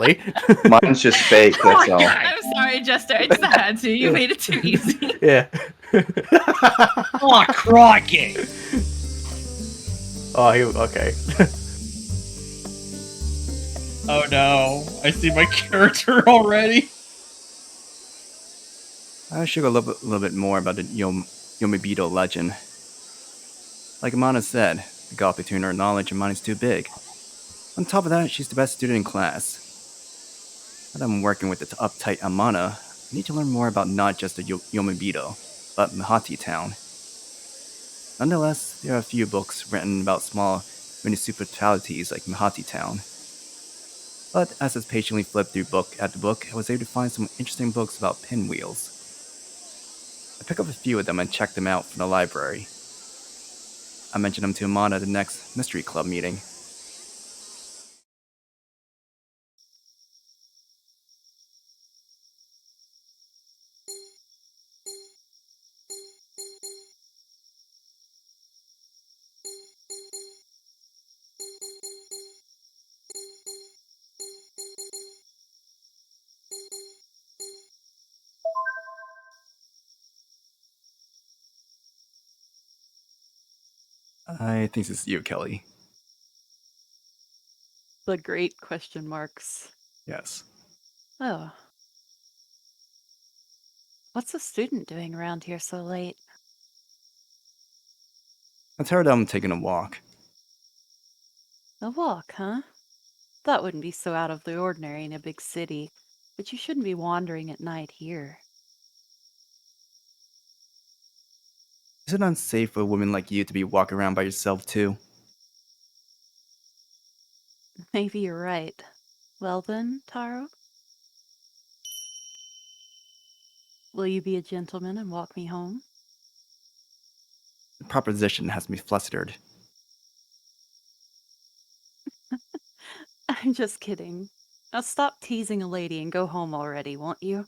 apparently. Mine's just fake, that's all. I'm sorry, Jester. I just had to. You made it too easy. Yeah. Oh, crikey! Oh, okay. Oh no, I see my character already. I should go a little bit more about the Yomibito legend. Like Amane said, the gulf between her knowledge and mine is too big. On top of that, she's the best student in class. Now that I'm working with the uptight Amane, I need to learn more about not just the Yomibito, but Mihati Town. Nonetheless, there are a few books written about small municipalities like Mihati Town. But as I patiently flipped through book after book, I was able to find some interesting books about pinwheels. I picked up a few of them and checked them out from the library. I mentioned them to Amane at the next Mystery Club meeting. I think this is you, Kelly. The great question marks. Yes. Oh. What's a student doing around here so late? I heard I'm taking a walk. A walk, huh? That wouldn't be so out of the ordinary in a big city, but you shouldn't be wandering at night here. Is it unsafe for a woman like you to be walking around by yourself, too? Maybe you're right. Well then, Taro? Will you be a gentleman and walk me home? The proposition has me flustered. I'm just kidding. Now stop teasing a lady and go home already, won't you?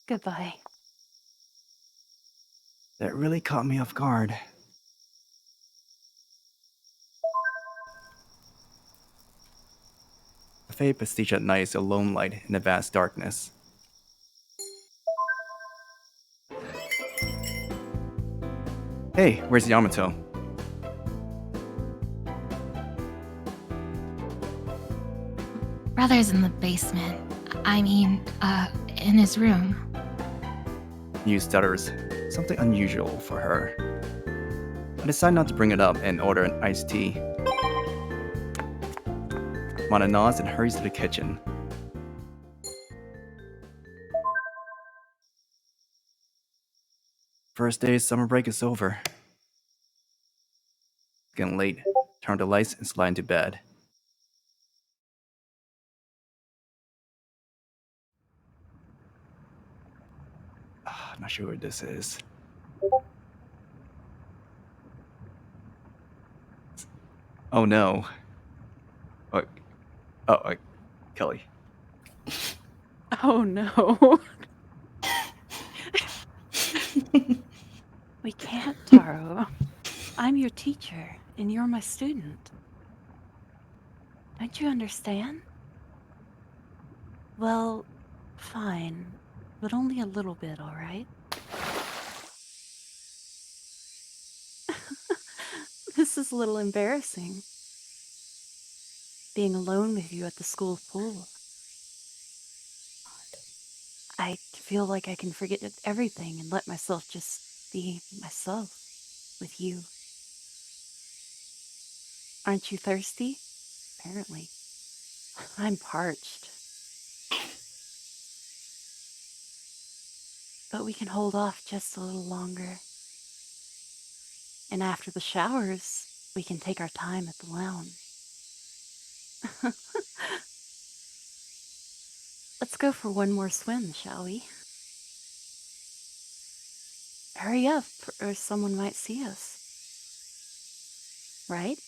Goodbye. That really caught me off guard. The fey prestige at night is a lone light in the vast darkness. Hey, where's Yamato? Brother's in the basement. I mean, in his room. Yu stutters, something unusual for her. I decide not to bring it up and order an iced tea. Mana nods and hurries to the kitchen. First day of summer break is over. It's getting late. Turn the lights and slide into bed. Not sure what this is. Oh no. What? Oh, Kelly. Oh no. We can't, Taro. I'm your teacher, and you're my student. Don't you understand? Well, fine. But only a little bit, all right? This is a little embarrassing. Being alone with you at the school pool. I feel like I can forget everything and let myself just be myself with you. Aren't you thirsty? Apparently. I'm parched. But we can hold off just a little longer. And after the showers, we can take our time at the lounge. Let's go for one more swim, shall we? Hurry up, or someone might see us. Right?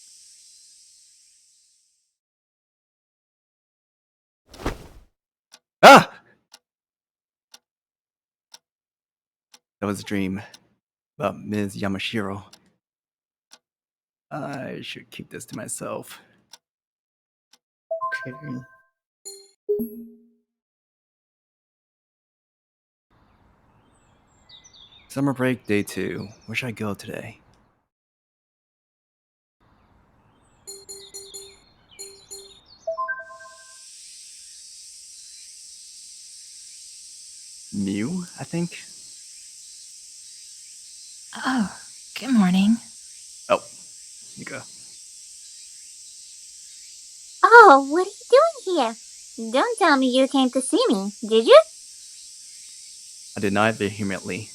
Ah! That was a dream about Ms. Yamashiro. I should keep this to myself. kidding. Summer break day 2. Where should I go today? Mew, I think? Oh, good morning. Oh, you go. Oh, what are you doing here? Don't tell me you came to see me, did you? I denied vehemently.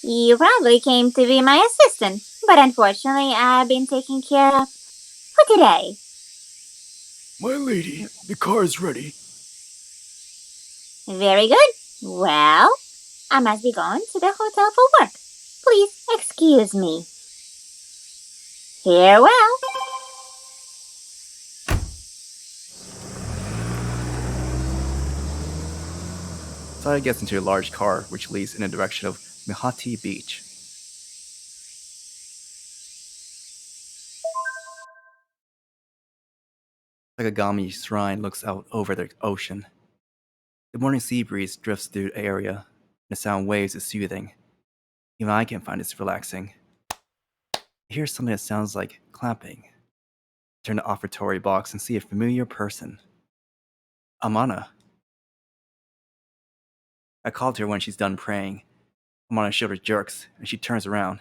You probably came to be my assistant, but unfortunately I've been taken care of for today. My lady, the car is ready. Very good. Well, I must be going to the hotel for work. Please excuse me. Farewell. Saya gets into a large car which leads in the direction of Mihati Beach. Sakagami Shrine looks out over the ocean. The morning sea breeze drifts through the area, and the sound waves is soothing. Even I can find this relaxing. I hear something that sounds like clapping. I turn the offertory box and see a familiar person. Amane. I call to her when she's done praying. Amane's shoulder jerks, and she turns around.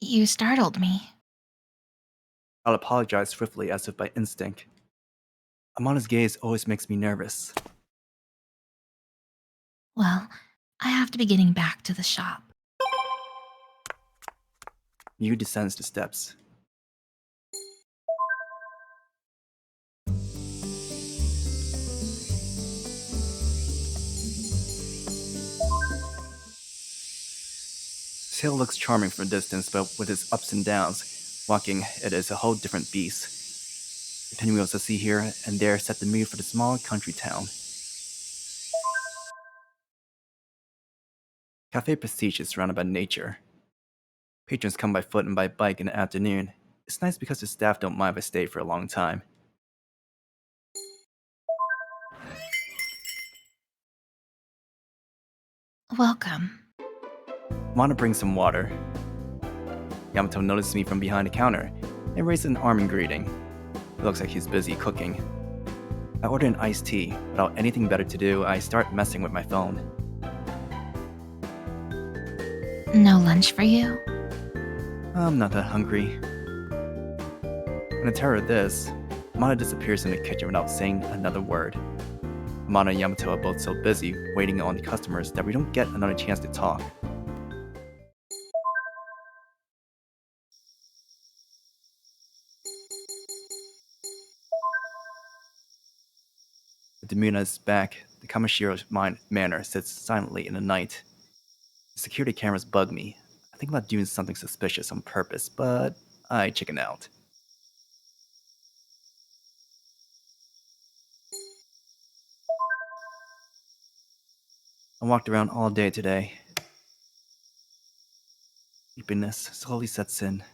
You startled me. I'll apologize swiftly as if by instinct. Amane's gaze always makes me nervous. Well, I have to be getting back to the shop. Mew descends the steps. This hill looks charming from a distance, but with its ups and downs, walking it is a whole different beast. The pinwheels I see here and there set the mood for the small country town. Cafe Prestige is surrounded by nature. Patrons come by foot and by bike in the afternoon. It's nice because the staff don't mind if I stay for a long time. Welcome. Amane brings some water. Yamato notices me from behind the counter and raises an arm in greeting. It looks like he's busy cooking. I order an iced tea. Without anything better to do, I start messing with my phone. No lunch for you? I'm not that hungry. When I tell her this, Amane disappears in the kitchen without saying another word. Amane and Yamato are both so busy waiting on customers that we don't get another chance to talk. With the moon on its back, the Kamashiro's manor sits silently in the night. The security cameras bug me. I think about doing something suspicious on purpose, but I chicken out. I walked around all day today. Sleepiness slowly sets in.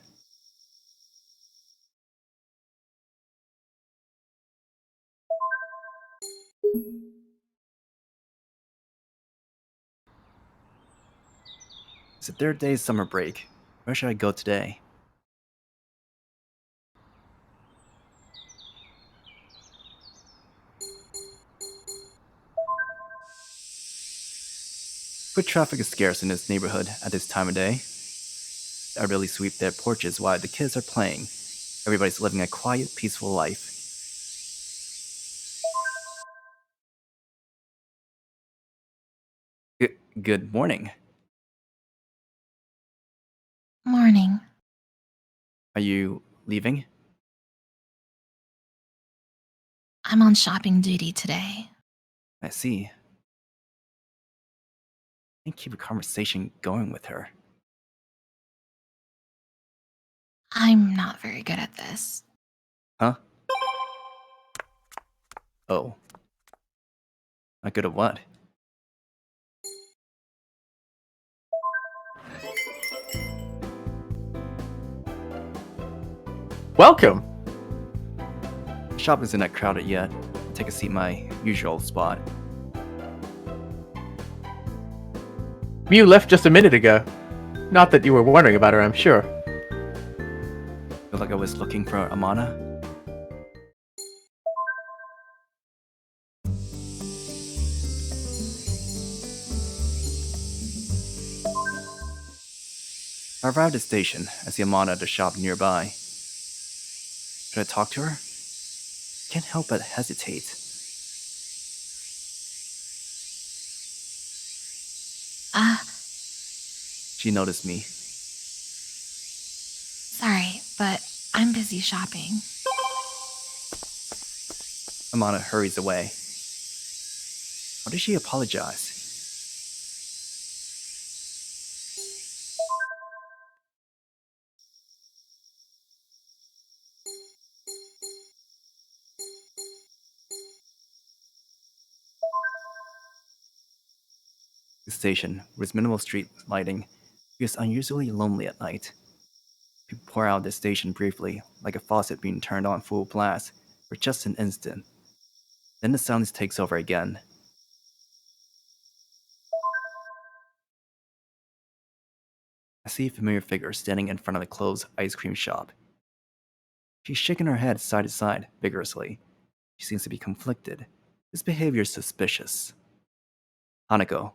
It's the third day's summer break. Where should I go today? Foot traffic is scarce in this neighborhood at this time of day. I really sweep their porches while the kids are playing. Everybody's living a quiet, peaceful life. Good morning. Morning. Are you leaving? I'm on shopping duty today. I see. I can keep a conversation going with her. I'm not very good at this. Huh? Oh. Not good at what? Welcome. The shop isn't that crowded yet. I'll take a seat in my usual spot. Miu left just a minute ago. Not that you were wondering about her, I'm sure. Feel like I was looking for Amane. I arrived at the station. I see Amane at the shop nearby. Should I talk to her? Can't help but hesitate. She noticed me. Sorry, but I'm busy shopping. Amane hurries away. Why did she apologize? The station, with minimal street lighting, feels unusually lonely at night. People pour out of the station briefly, like a faucet being turned on full blast, for just an instant. Then the sound takes over again. I see a familiar figure standing in front of the closed ice cream shop. She's shaking her head side to side vigorously. She seems to be conflicted. This behavior is suspicious. Hanako.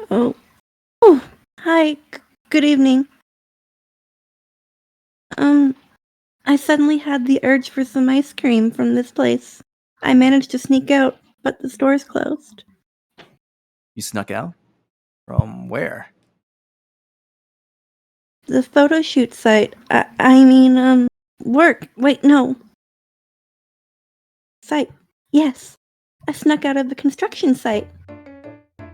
Oh, hi. Good evening. I suddenly had the urge for some ice cream from this place. I managed to sneak out, but the store's closed. You snuck out? From where? The photo shoot site. I mean, work. Wait, no. Site. Yes. I snuck out of the construction site.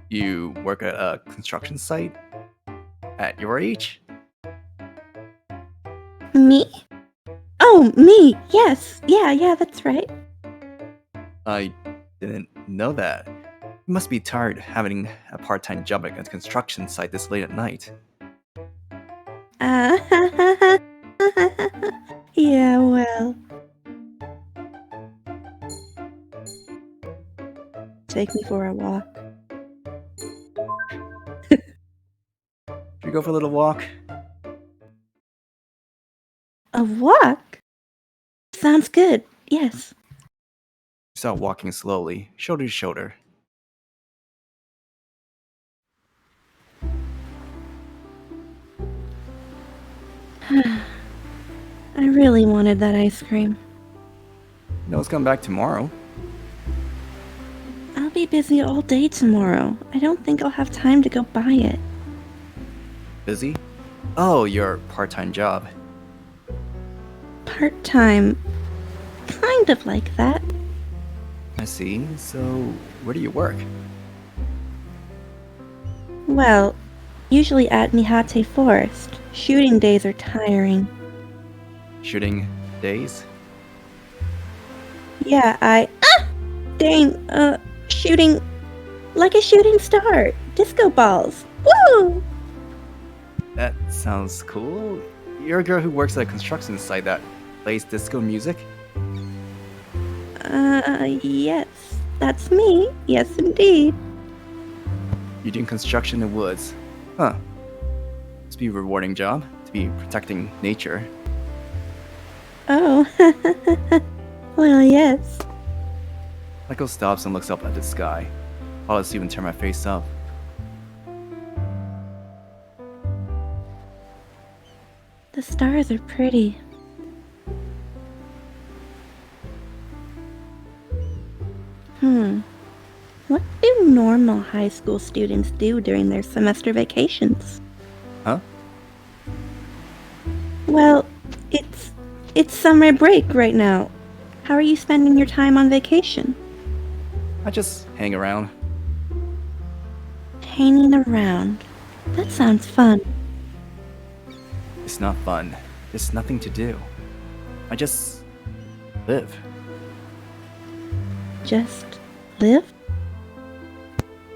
You work at a construction site? At your age? Me? Oh, me. Yes. Yeah, that's right. I didn't know that. You must be tired having a part-time job at a construction site this late at night. Yeah, well. Take me for a walk. Should we go for a little walk? A walk? Sounds good. Yes. We start walking slowly, shoulder to shoulder. I really wanted that ice cream. You know it's coming back tomorrow. I'll be busy all day tomorrow. I don't think I'll have time to go buy it. Busy? Oh, your part-time job. Part-time. Kind of like that. I see. So, where do you work? Well, usually at Mihate Forest. Shooting days are tiring. Shooting days? Yeah, shooting like a shooting star. Disco balls. Woo! That sounds cool. You're a girl who works at a construction site that plays disco music? Yes. That's me. Yes, indeed. You're doing construction in the woods. Huh. Must be a rewarding job to be protecting nature. Oh. Well, yes. Michael stops and looks up at the sky. I'll even turn my face up. The stars are pretty. What do normal high school students do during their semester vacations? Huh? Well, it's summer break right now. How are you spending your time on vacation? I just hang around. Hanging around. That sounds fun. It's not fun. There's nothing to do. I just live. Just live?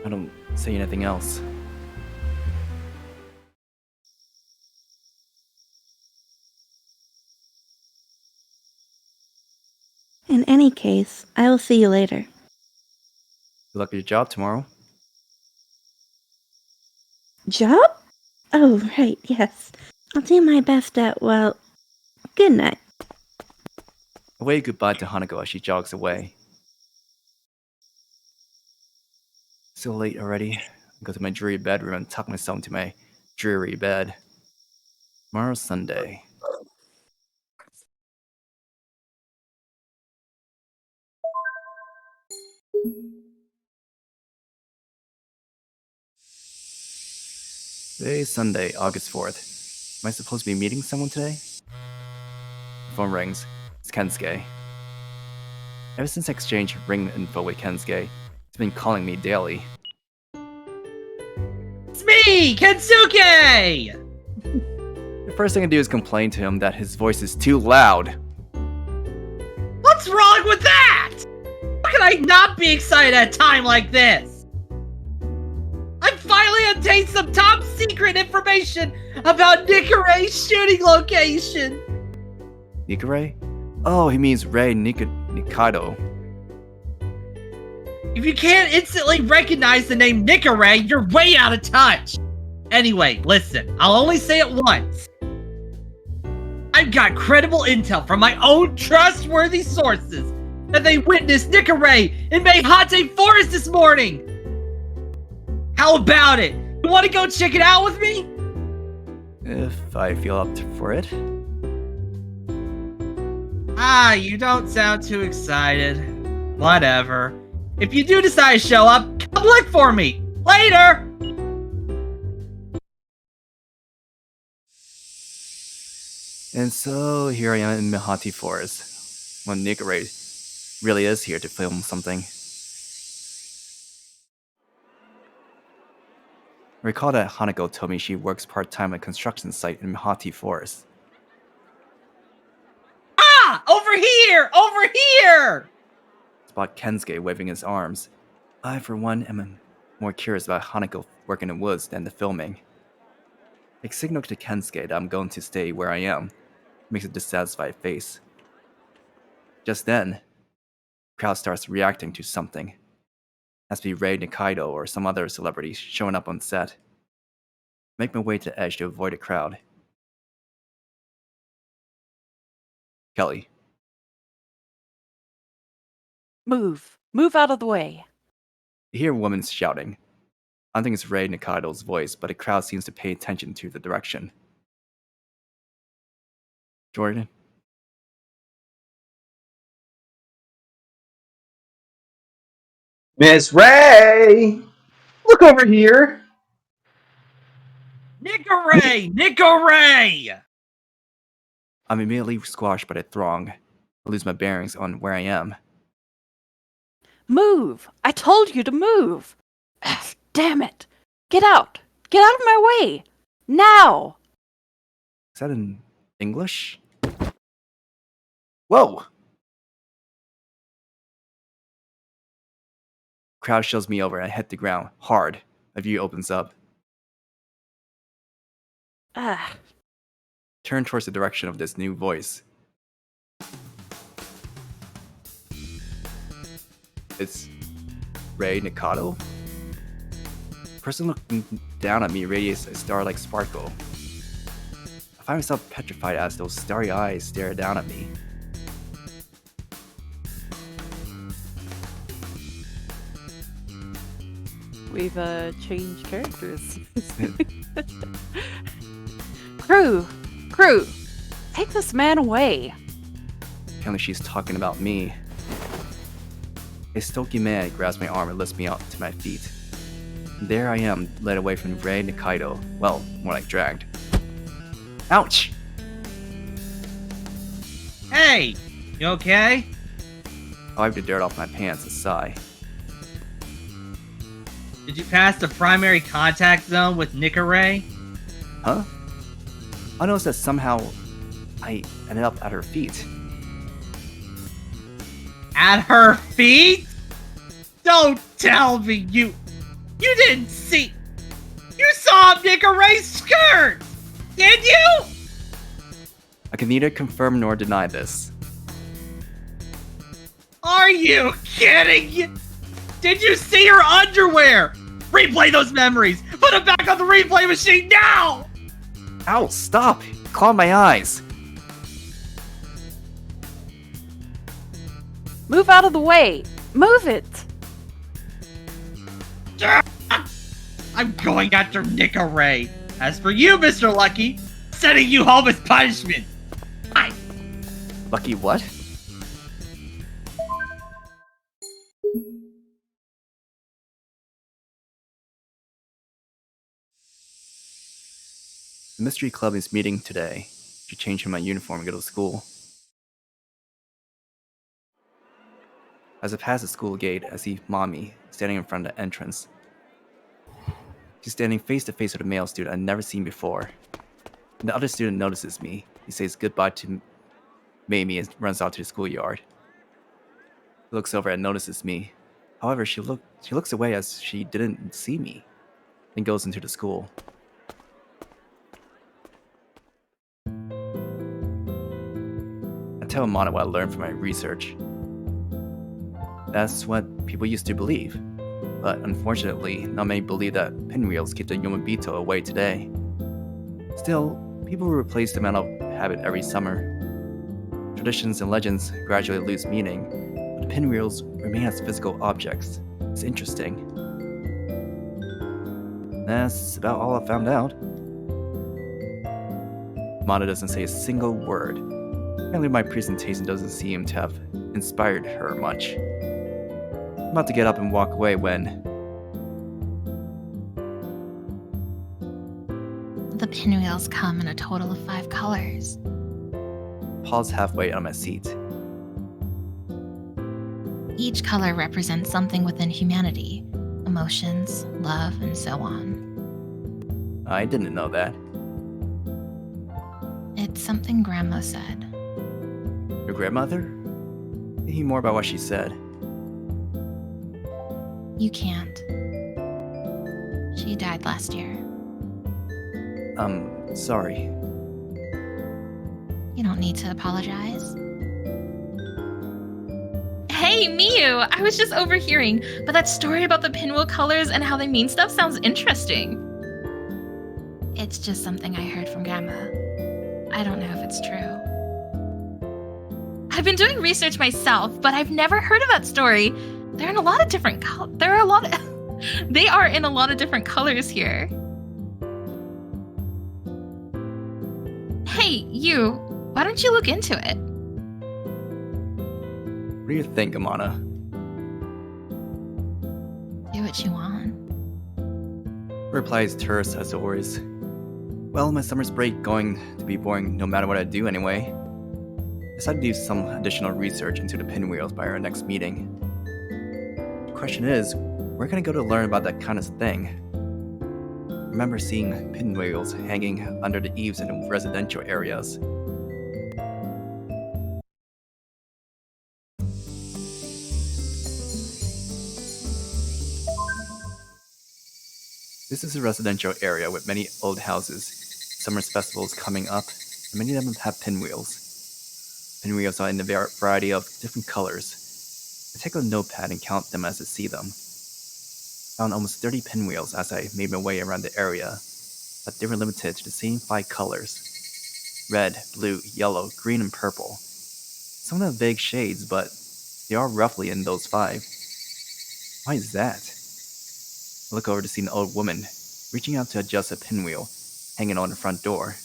I don't say anything else. In any case, I will see you later. Good luck at your job tomorrow. Job? Oh, right, yes. I'll do my best at, well, good night. I wave goodbye to Hanako as she jogs away. So late already. I go to my dreary bedroom and tuck myself into my dreary bed. Tomorrow's Sunday. Today's Sunday, August 4th. Am I supposed to be meeting someone today? The phone rings. It's Kensuke. Ever since I exchanged ring info with Kensuke, he's been calling me daily. It's me, Kensuke! The first thing I do is complain to him that his voice is too loud. What's wrong with that? How can I not be excited at a time like this? I finally obtained some top secret information about Nikaray's shooting location. Nikarei? Oh, he means Rei Nikaido. If you can't instantly recognize the name Nikarei, you're way out of touch. Anyway, listen, I'll only say it once. I've got credible intel from my own trustworthy sources that they witnessed Nikarei in Meihate Forest this morning. How about it? You want to go check it out with me? If I feel up for it. Ah, you don't sound too excited. Whatever. If you do decide to show up, come look for me. Later! And so here I am in Meihate Forest, when Nikarei really is here to film something. I recall that Hanako told me she works part-time at a construction site in Meihate Forest. Ah! Over here! Over here! Spot Kensuke waving his arms. I, for one, am more curious about Hanako working in the woods than the filming. I signal to Kensuke that I'm going to stay where I am. Makes a dissatisfied face. Just then, the crowd starts reacting to something. Has to be Rei Nikaido or some other celebrity showing up on set. Make my way to the edge to avoid a crowd. Kelly. Move. Move out of the way. You hear a woman shouting. I don't think it's Rei Nikaido's voice, but the crowd seems to pay attention to the direction. Jordan? Miss Ray! Look over here! Nikarei! Nikarei! I'm immediately squashed by the throng. I lose my bearings on where I am. Move! I told you to move! Damn it! Get out! Get out of my way! Now! Is that in English? Whoa! Crowd shoves me over and I hit the ground hard. A view opens up. Ah. Turn towards the direction of this new voice. It's Rei Nikaido? The person looking down at me radiates a star-like sparkle. I find myself petrified as those starry eyes stare down at me. We've changed characters. Crew, take this man away. Apparently she's talking about me. A stocky man grabs my arm and lifts me up to my feet. And there I am, led away from Rei Nikaido. Well, more like dragged. Ouch! Hey! You okay? I wipe the dirt off my pants and sigh. Did you pass the primary contact zone with Nikarei? Huh? I noticed that somehow I ended up at her feet. At her feet? Don't tell me you didn't see. You saw Nikarei's skirt! Did you? I can neither confirm nor deny this. Are you kidding? Did you see her underwear? Replay those memories. Put them back on the replay machine now. Ow, stop! Claw my eyes! Move out of the way! Move it! I'm going after Nicaray. As for you, Mr. Lucky, sending you home as punishment. Lucky what? The mystery club is meeting today. Should change my uniform and go to school. As I pass the school gate, I see Maimi standing in front of the entrance. She's standing face to face with a male student I've never seen before. When the other student notices me, he says goodbye to Maimi and runs out to the schoolyard. He looks over and notices me. However, she looks away as she didn't see me, then goes into the school. I tell Amane what I learned from my research. That's what people used to believe. But unfortunately, not many believe that pinwheels keep the Yomobito away today. Still, people replace them out of habit every summer. Traditions and legends gradually lose meaning, but the pinwheels remain as physical objects. It's interesting. That's about all I found out. Yamada doesn't say a single word. Apparently my presentation doesn't seem to have inspired her much. I'm about to get up and walk away when... The pinwheels come in a total of 5 colors. Pause halfway on my seat. Each color represents something within humanity. Emotions, love, and so on. I didn't know that. It's something Grandma said. Your grandmother? Can you hear more about what she said? You can't. She died last year. Sorry. You don't need to apologize. Hey, Miu! I was just overhearing, but that story about the pinwheel colors and how they mean stuff sounds interesting. It's just something I heard from Grandma. I don't know if it's true. I've been doing research myself, but I've never heard of that story. They're in a lot of different they are in a lot of different colors here. Hey, you. Why don't you look into it? What do you think, Amane? Do what you want. Her reply is terse as always. Well, my summer's break going to be boring no matter what I do anyway. I decided to do some additional research into the pinwheels by our next meeting. The question is, where can I go to learn about that kind of thing? I remember seeing pinwheels hanging under the eaves in residential areas. This is a residential area with many old houses. Summer festivals coming up, and many of them have pinwheels. Pinwheels are in a variety of different colors. I take a notepad and count them as I see them. I found almost 30 pinwheels as I made my way around the area, but they were limited to the same 5 colors. Red, blue, yellow, green, and purple. Some of them have vague shades, but they are roughly in those 5. Why is that? I look over to see an old woman reaching out to adjust a pinwheel hanging on the front door. I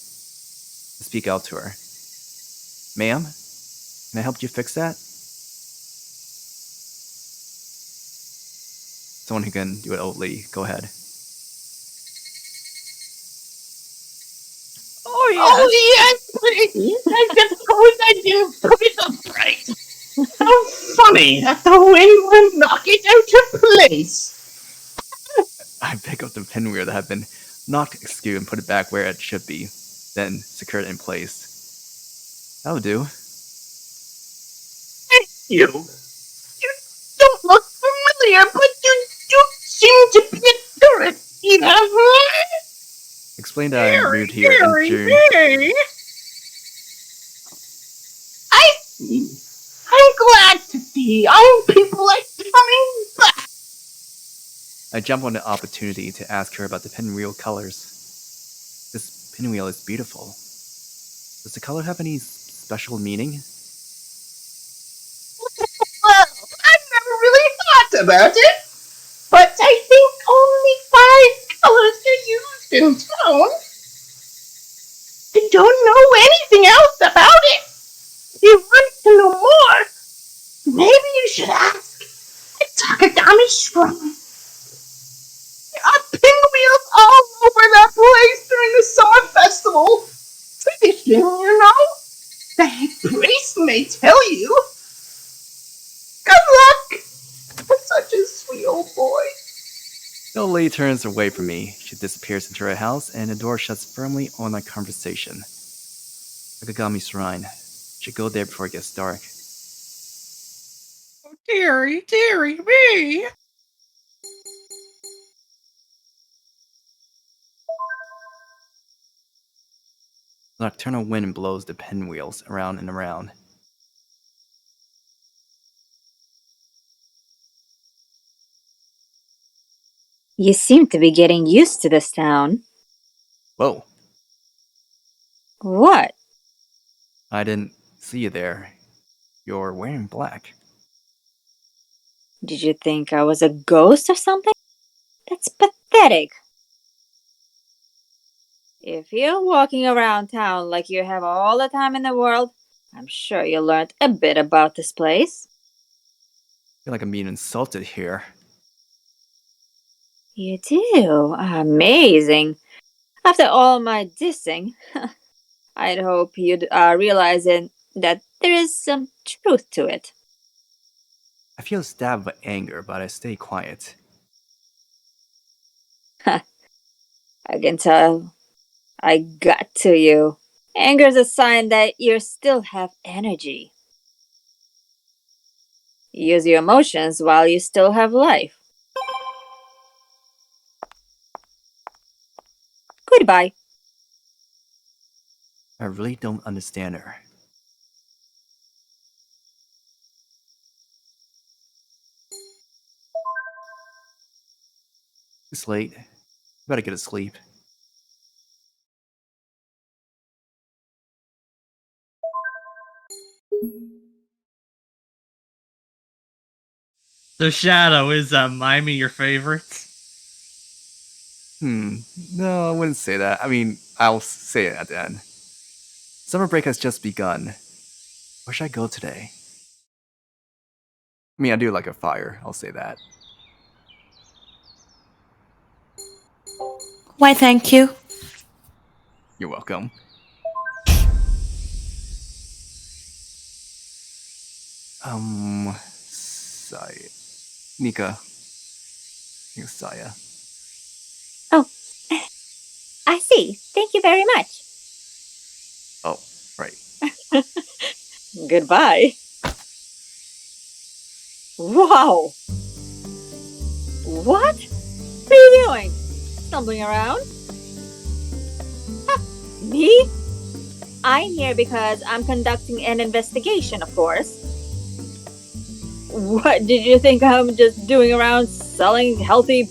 speak out to her. Ma'am, can I help you fix that? Someone who can do it oldly, go ahead. Oh yes, please. I just suppose I do put it upright. How funny that the wind will knock it out of place. I pick up the pinwheel that had been knocked askew and put it back where it should be, then secure it in place. That'll do. Thank you. You don't look familiar, but you do seem to be a tourist, you know? Explain that I moved here in June. I see. I'm glad to see young people are coming back. I jump on the opportunity to ask her about the pinwheel colors. This pinwheel is beautiful. Does the color have any special meaning? Well, I've never really thought about it, but I think only 5 colors are used in town. I don't know anything else about it. If you want to know more, maybe you should ask a Takagami Shrine. There are pinwheels all over that place during the summer festival. Tradition, you know? The head priest may tell you. Good luck! For such a sweet old boy. The old lady turns away from me. She disappears into her house, and the door shuts firmly on our conversation. Takagami Shrine. Should go there before it gets dark. Oh, dearie me! The nocturnal wind blows the pinwheels around and around. You seem to be getting used to this town. Whoa, What? I didn't see you there. You're wearing black. Did you think I was a ghost or something? That's pathetic. If you're walking around town like you have all the time in the world, I'm sure you learned a bit about this place. I feel like I'm being insulted here. You do? Amazing. After all my dissing, I'd hope you'd realize that there is some truth to it. I feel stabbed with anger, but I stay quiet. I can tell. I got to you. Anger's a sign that you still have energy. Use your emotions while you still have life. Goodbye. I really don't understand her. It's late. Better get to sleep. So Shadow, is Maimi your favorite? No, I wouldn't say that. I mean, I'll say it at the end. Summer break has just begun. Where should I go today? I mean, I do like a fire, I'll say that. Why, thank you. You're welcome. Saya. Nika. You're Saya. Oh, I see. Thank you very much. Oh, right. Goodbye. Wow. What? What are you doing? Stumbling around? Me? I'm here because I'm conducting an investigation, of course. What, did you think I'm just doing around selling healthy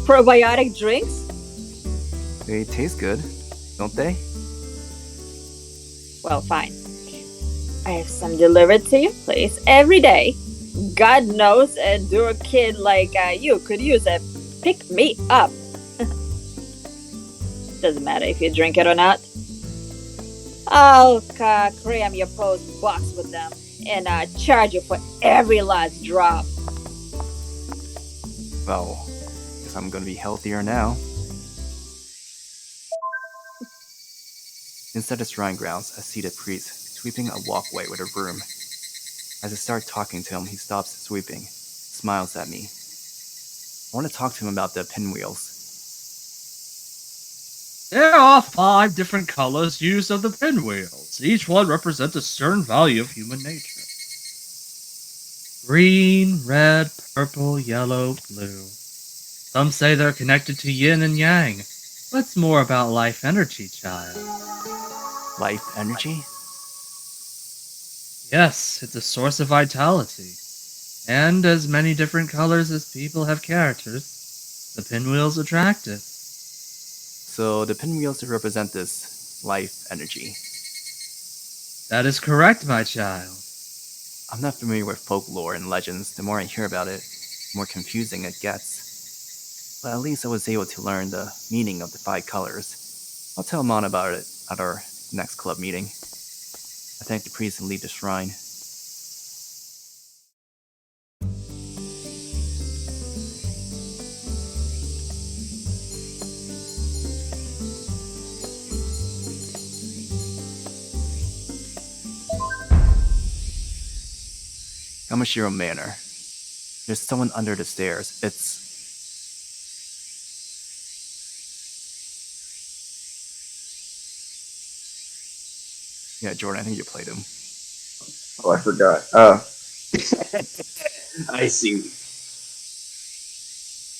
probiotic drinks? They taste good, don't they? Well, fine. I have some delivered to your place every day. God knows a dour kid like you could use a pick-me-up. Doesn't matter if you drink it or not. I'll cram your post box with them and charge you for every last drop. Well, guess I'm gonna be healthier now. Inside the shrine grounds, I see the priest sweeping a walkway with a broom. As I start talking to him, he stops sweeping, smiles at me. I want to talk to him about the pinwheels. There are 5 different colors used of the pinwheels. Each one represents a certain value of human nature. Green, red, purple, yellow, blue. Some say they're connected to yin and yang. But it's more about life energy, child. Life energy? Yes, it's a source of vitality. And as many different colors as people have characters, the pinwheel's attractive. So the pinwheels represent this life energy. That is correct, my child. I'm not familiar with folklore and legends. The more I hear about it, the more confusing it gets. But at least I was able to learn the meaning of the 5 colors. I'll tell Amane about it at our next club meeting. I thank the priest and leave the shrine. Kamashiro Manor. There's someone under the stairs. It's... Yeah, Jordan, I think you played him. Oh, I forgot. I see.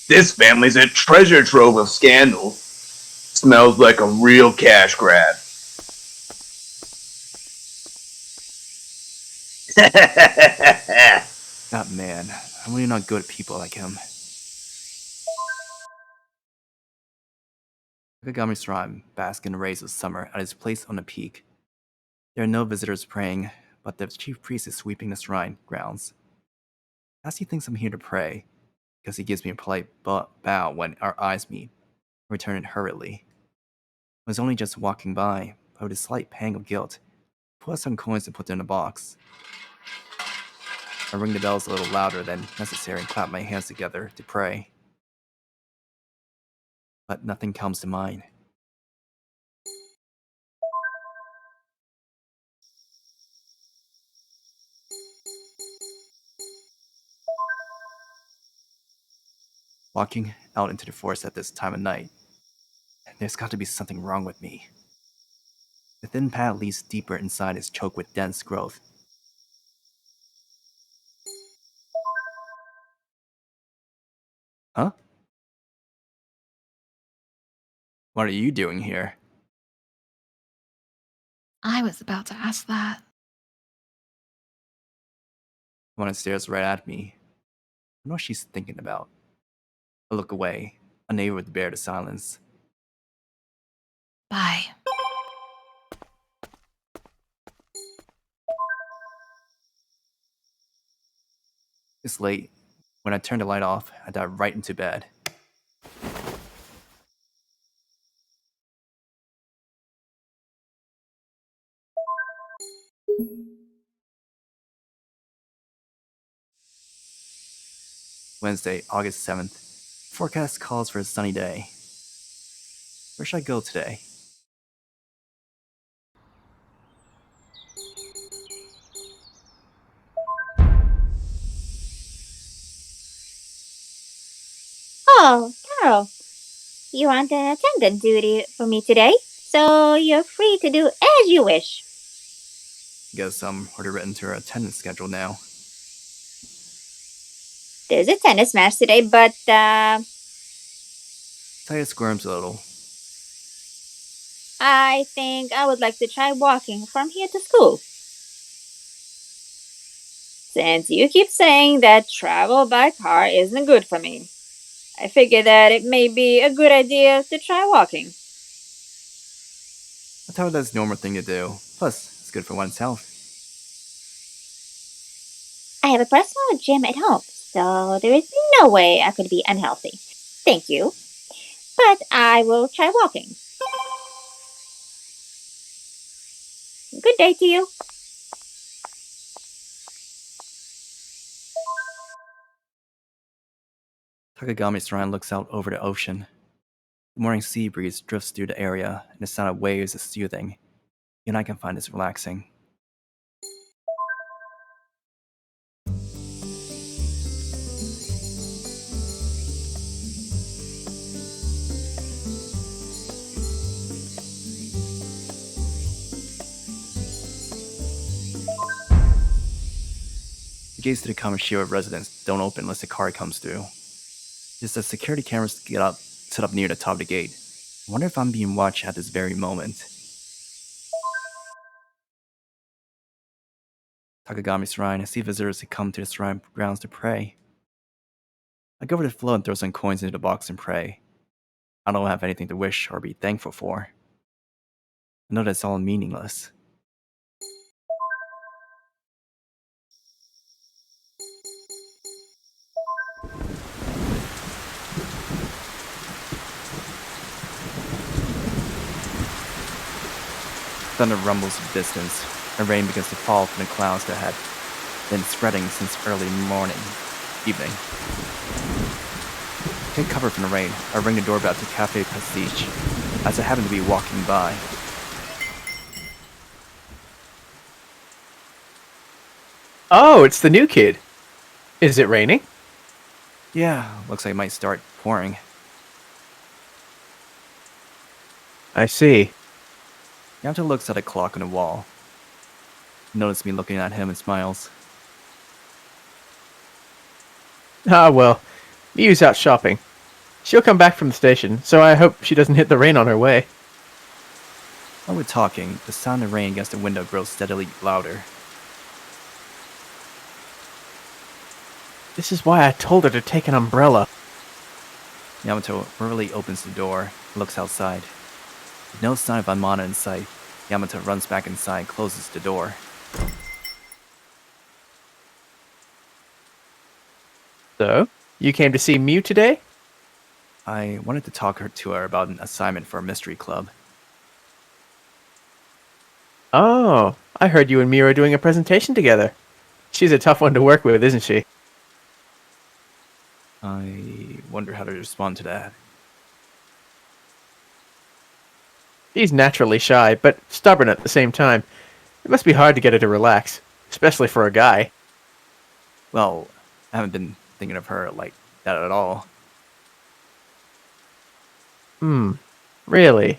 This family's a treasure trove of scandal. Smells like a real cash grab. That man. I'm really not good at people like him. Kagami's shrine basks in the rays of summer at his place on the peak. There are no visitors praying, but the chief priest is sweeping the shrine grounds. As he thinks I'm here to pray, because he gives me a polite bow when our eyes meet, I return it hurriedly. I was only just walking by, but with a slight pang of guilt, I pull out some coins and put them in a box. I ring the bells a little louder than necessary and clap my hands together to pray. But nothing comes to mind. Walking out into the forest at this time of night, there's got to be something wrong with me. The thin path leads deeper inside is choked with dense growth. Huh? What are you doing here? I was about to ask that. One stares right at me. I know what she's thinking about. I look away, unable to bear the silence. Bye. It's late. When I turn the light off, I dive right into bed. Wednesday, August 7th. Forecast calls for a sunny day. Where should I go today? Oh, Carol, you aren't an attendant duty for me today, so you're free to do as you wish. Guess I'm already written to her attendance schedule now. There's a tennis match today, but, Titus squirms a little. I think I would like to try walking from here to school. Since you keep saying that travel by car isn't good for me, I figure that it may be a good idea to try walking. I tell her that's a normal thing to do. Plus, it's good for one's health. I have a personal gym at home, so there is no way I could be unhealthy. Thank you. But I will try walking. Good day to you. Takagami's shrine looks out over the ocean. The morning sea breeze drifts through the area, and the sound of waves is soothing. Even I can find this relaxing. The gates to the Kamashiro residence don't open unless a car comes through. Just as security cameras set up near the top of the gate. I wonder if I'm being watched at this very moment. Takagami Shrine and see visitors who come to the shrine grounds to pray. I go over the flow and throw some coins into the box and pray. I don't have anything to wish or be thankful for. I know that's all meaningless. Thunder rumbles in the distance, and rain begins to fall from the clouds that had been spreading since early evening. Take cover from the rain, I ring the doorbell to Cafe Prestige, as I happen to be walking by. Oh, it's the new kid. Is it raining? Yeah, looks like it might start pouring. I see. Yamato looks at a clock on the wall. He notices me looking at him and smiles. Ah, well. Miu's out shopping. She'll come back from the station, so I hope she doesn't hit the rain on her way. While we're talking, the sound of rain against the window grows steadily louder. This is why I told her to take an umbrella. Yamato hurriedly opens the door and looks outside. With no sign of Amane in sight, Yamato runs back inside and closes the door. So, you came to see Miu today? I wanted to talk to her about an assignment for a mystery club. Oh, I heard you and Miu are doing a presentation together. She's a tough one to work with, isn't she? I wonder how to respond to that. She's naturally shy, but stubborn at the same time. It must be hard to get her to relax, especially for a guy. Well, I haven't been thinking of her like that at all. Really?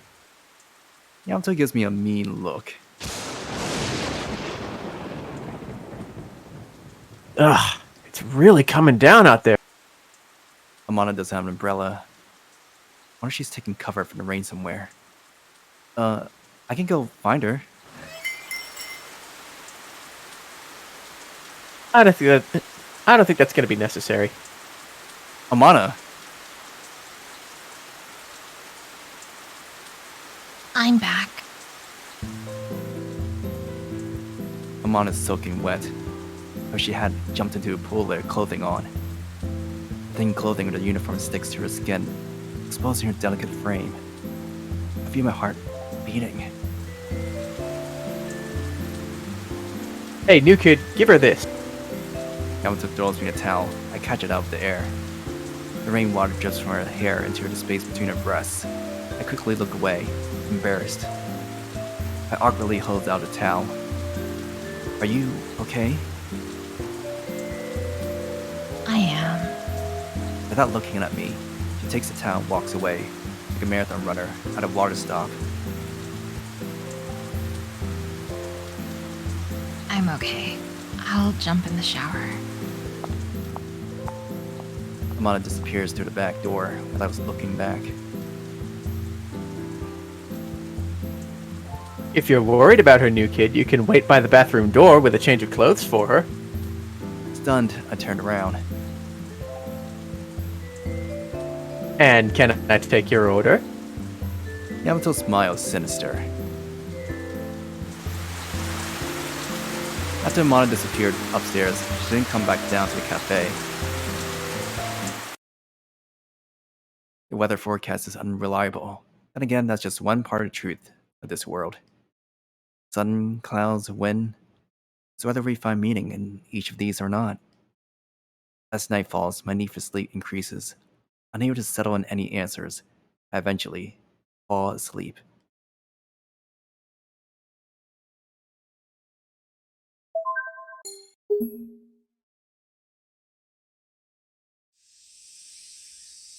Yamato gives me a mean look. Ugh, it's really coming down out there. Amane doesn't have an umbrella. I wonder if she's taking cover from the rain somewhere. I can go find her. I don't think that's going to be necessary. Amane! I'm back. Amane is soaking wet. But she had jumped into a pool with her clothing on. Thin clothing with a uniform sticks to her skin, exposing her delicate frame. I feel my heart beating. Hey, new kid, give her this. Yamato throws me a towel. I catch it out of the air. The rainwater drips from her hair into the space between her breasts. I quickly look away, embarrassed. I awkwardly hold out a towel. Are you okay? I am. Without looking at me, she takes the towel and walks away, like a marathon runner at a water stop. I'm okay. I'll jump in the shower. Amane disappears through the back door without looking back. If you're worried about her, new kid, you can wait by the bathroom door with a change of clothes for her. Stunned, I turned around. And can I take your order? Yamato smiles sinister. After Amane disappeared upstairs, she didn't come back down to the cafe. The weather forecast is unreliable. And again, that's just one part of the truth of this world. Sun, clouds, wind. So whether we find meaning in each of these or not. As night falls, my need for sleep increases. Unable to settle on any answers, I eventually fall asleep.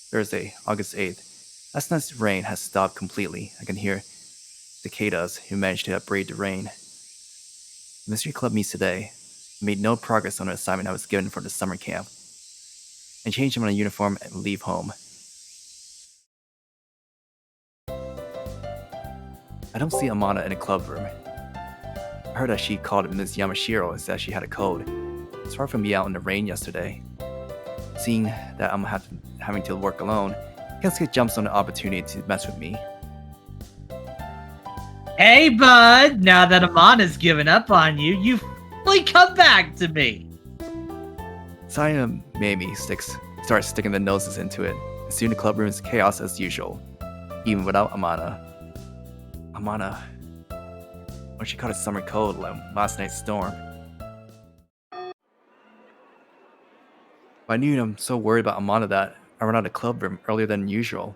Thursday, August 8th. Last night's rain has stopped completely. I can hear cicadas who managed to upbraid the rain. The Mystery Club meets today. I made no progress on an assignment I was given for the summer camp. I change my uniform and leave home. I don't see Amane in the club room. I heard that she called Ms. Yamashiro and said she had a cold. It's hard for me out in the rain yesterday. Seeing that I'm having to work alone, Kensuke jumps on the opportunity to mess with me. Hey, bud! Now that Amane's given up on you, you finally come back to me! Saya and Maimi starts sticking their noses into it, and soon the club room is chaos as usual, even without Amane. Amane, when she caught a summer cold last night's storm. I knew I'm so worried about Amane that I ran out of the club room earlier than usual.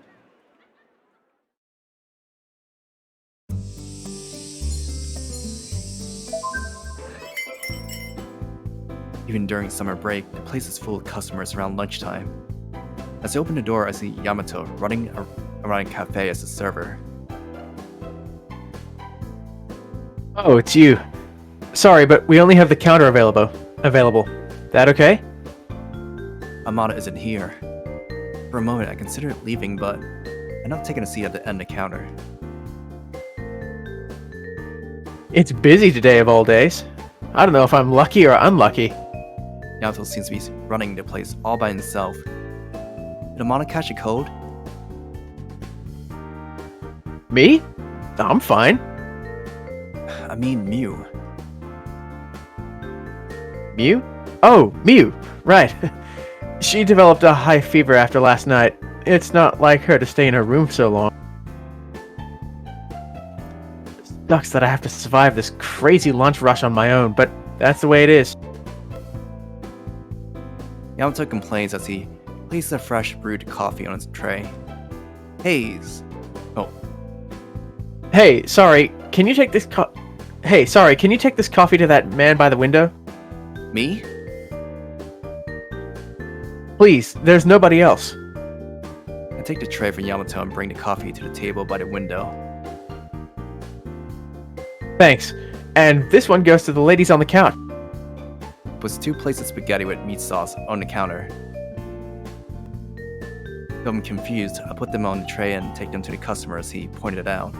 Even during summer break, the place is full of customers around lunchtime. As I open the door, I see Yamato running around a cafe as a server. Oh, it's you. Sorry, but we only have the counter available. That okay? Amane isn't here. For a moment, I considered leaving, but I ended up taking a seat at the end of the counter. It's busy today of all days. I don't know if I'm lucky or unlucky. Yamato seems to be running the place all by himself. Did Amane catch a cold? Me? I'm fine. I mean Miu. Miu? Oh, Miu. Right. She developed a high fever after last night. It's not like her to stay in her room so long. It sucks that I have to survive this crazy lunch rush on my own, but that's the way it is. Yamato complains as he places a fresh brewed coffee on his tray. Haze. Oh. Hey, sorry, can you take this can you take this coffee to that man by the window? Me? Please, there's nobody else. I take the tray from Yamato and bring the coffee to the table by the window. Thanks. And this one goes to the ladies on the couch. Puts 2 plates of spaghetti with meat sauce on the counter. Though I'm confused, I put them on the tray and take them to the customer as he pointed out.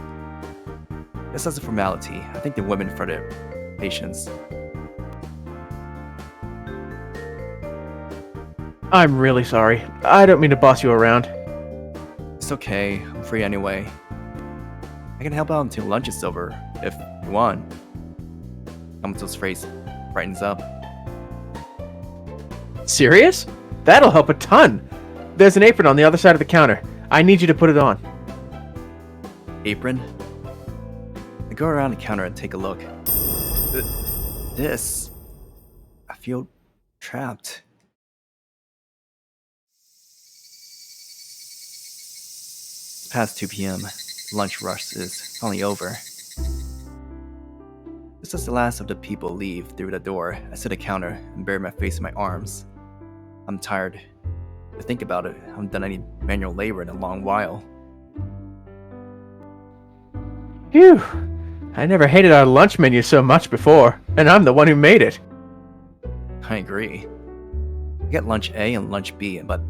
Just as a formality, I thank the women for their patience. I'm really sorry. I don't mean to boss you around. It's okay, I'm free anyway. I can help out until lunch is over, if you want. Yamato's face brightens up. Serious? That'll help a ton. There's an apron on the other side of the counter. I need you to put it on. Apron? I go around the counter and take a look. This... I feel trapped. It's past 2 p.m. Lunch rush is finally over. Just as the last of the people leave through the door, I sit at the counter and bury my face in my arms. I'm tired. To think about it, I haven't done any manual labor in a long while. Phew. I never hated our lunch menu so much before, and I'm the one who made it. I agree. I get lunch A and lunch B, but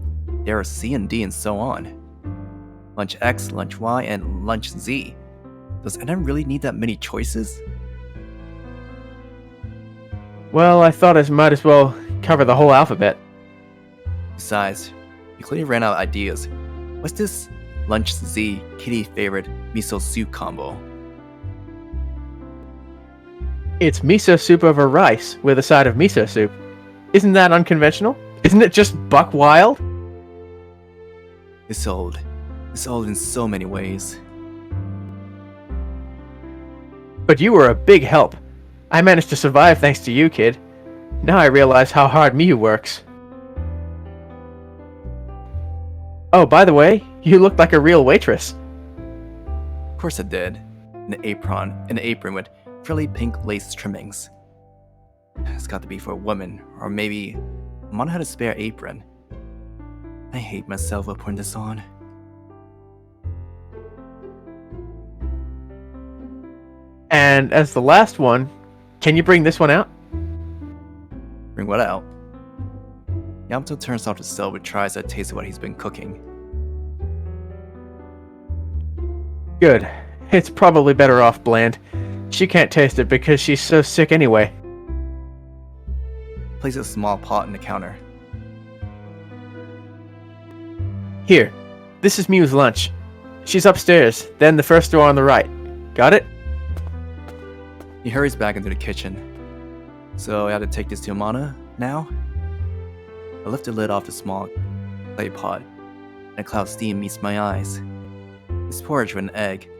there are C and D and so on. Lunch X, lunch Y, and lunch Z. Does anyone really need that many choices? Well, I thought I might as well cover the whole alphabet. Besides, you clearly ran out of ideas. What's this lunch Z kitty favorite miso soup combo? It's miso soup over rice with a side of miso soup. Isn't that unconventional? Isn't it just buck wild? It's old. It's old in so many ways. But you were a big help. I managed to survive thanks to you, kid. Now I realize how hard Miu works. Oh, by the way, you looked like a real waitress. Of course I did. In the apron with frilly pink lace trimmings. It's got to be for a woman, or maybe Amane had a spare apron. I hate myself for putting this on. And as the last one, can you bring this one out? Bring what out? Yamato turns off the stove and tries a taste of what he's been cooking. Good. It's probably better off bland. She can't taste it because she's so sick anyway. Place a small pot on the counter. Here, this is Miu's lunch. She's upstairs, then the first door on the right. Got it? He hurries back into the kitchen. So I have to take this to Amane now? I lift the lid off the small clay pot, and a cloud of steam meets my eyes. It's porridge with an egg.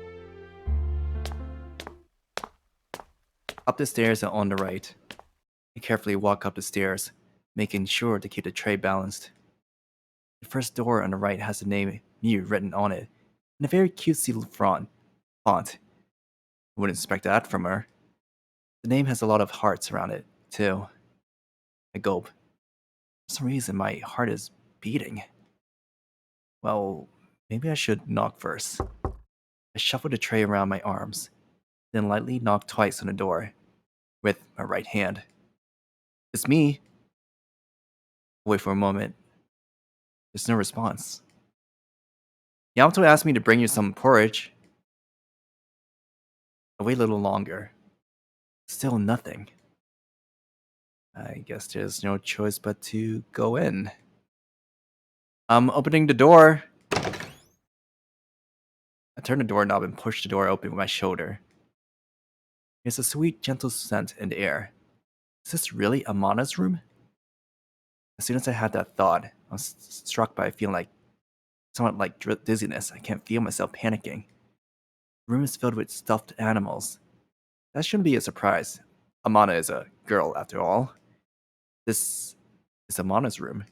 Up the stairs and on the right. I carefully walk up the stairs, making sure to keep the tray balanced. The first door on the right has the name Miu written on it, in a very cutesy font. I wouldn't expect that from her. The name has a lot of hearts around it, too. I gulp. For some reason, my heart is beating. Well, maybe I should knock first. I shuffle the tray around my arms, then lightly knock twice on the door, with my right hand. It's me. I wait for a moment. There's no response. Yamato asked me to bring you some porridge. I wait a little longer. Still nothing. I guess there's no choice but to go in. I'm opening the door. I turn the doorknob and push the door open with my shoulder. There's a sweet, gentle scent in the air. Is this really Amane's room? As soon as I had that thought, I was struck by a feeling like somewhat like dizziness. I can't feel myself panicking. The room is filled with stuffed animals. That shouldn't be a surprise. Amane is a girl, after all. This is Amane's room.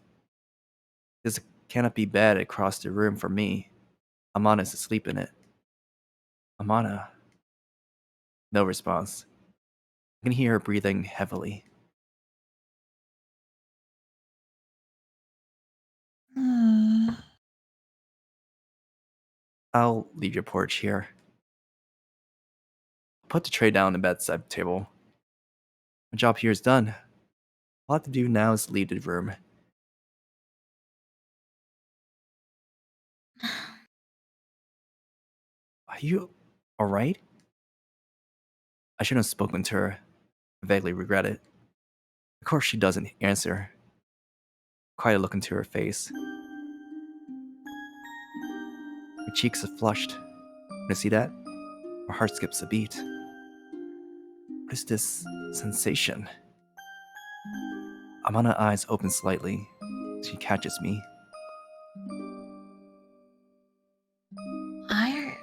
There's a canopy bed across the room for me. Amane is asleep in it. Amane. No response. I can hear her breathing heavily. I'll leave your porridge here. Put the tray down on the bedside table. My job here is done. All I have to do now is leave the room. Are you alright? I shouldn't have spoken to her. I vaguely regret it. Of course she doesn't answer. Quite a look into her face. Her cheeks are flushed. You see that? Her heart skips a beat. What is this sensation? Amane's eyes open slightly. She catches me. Why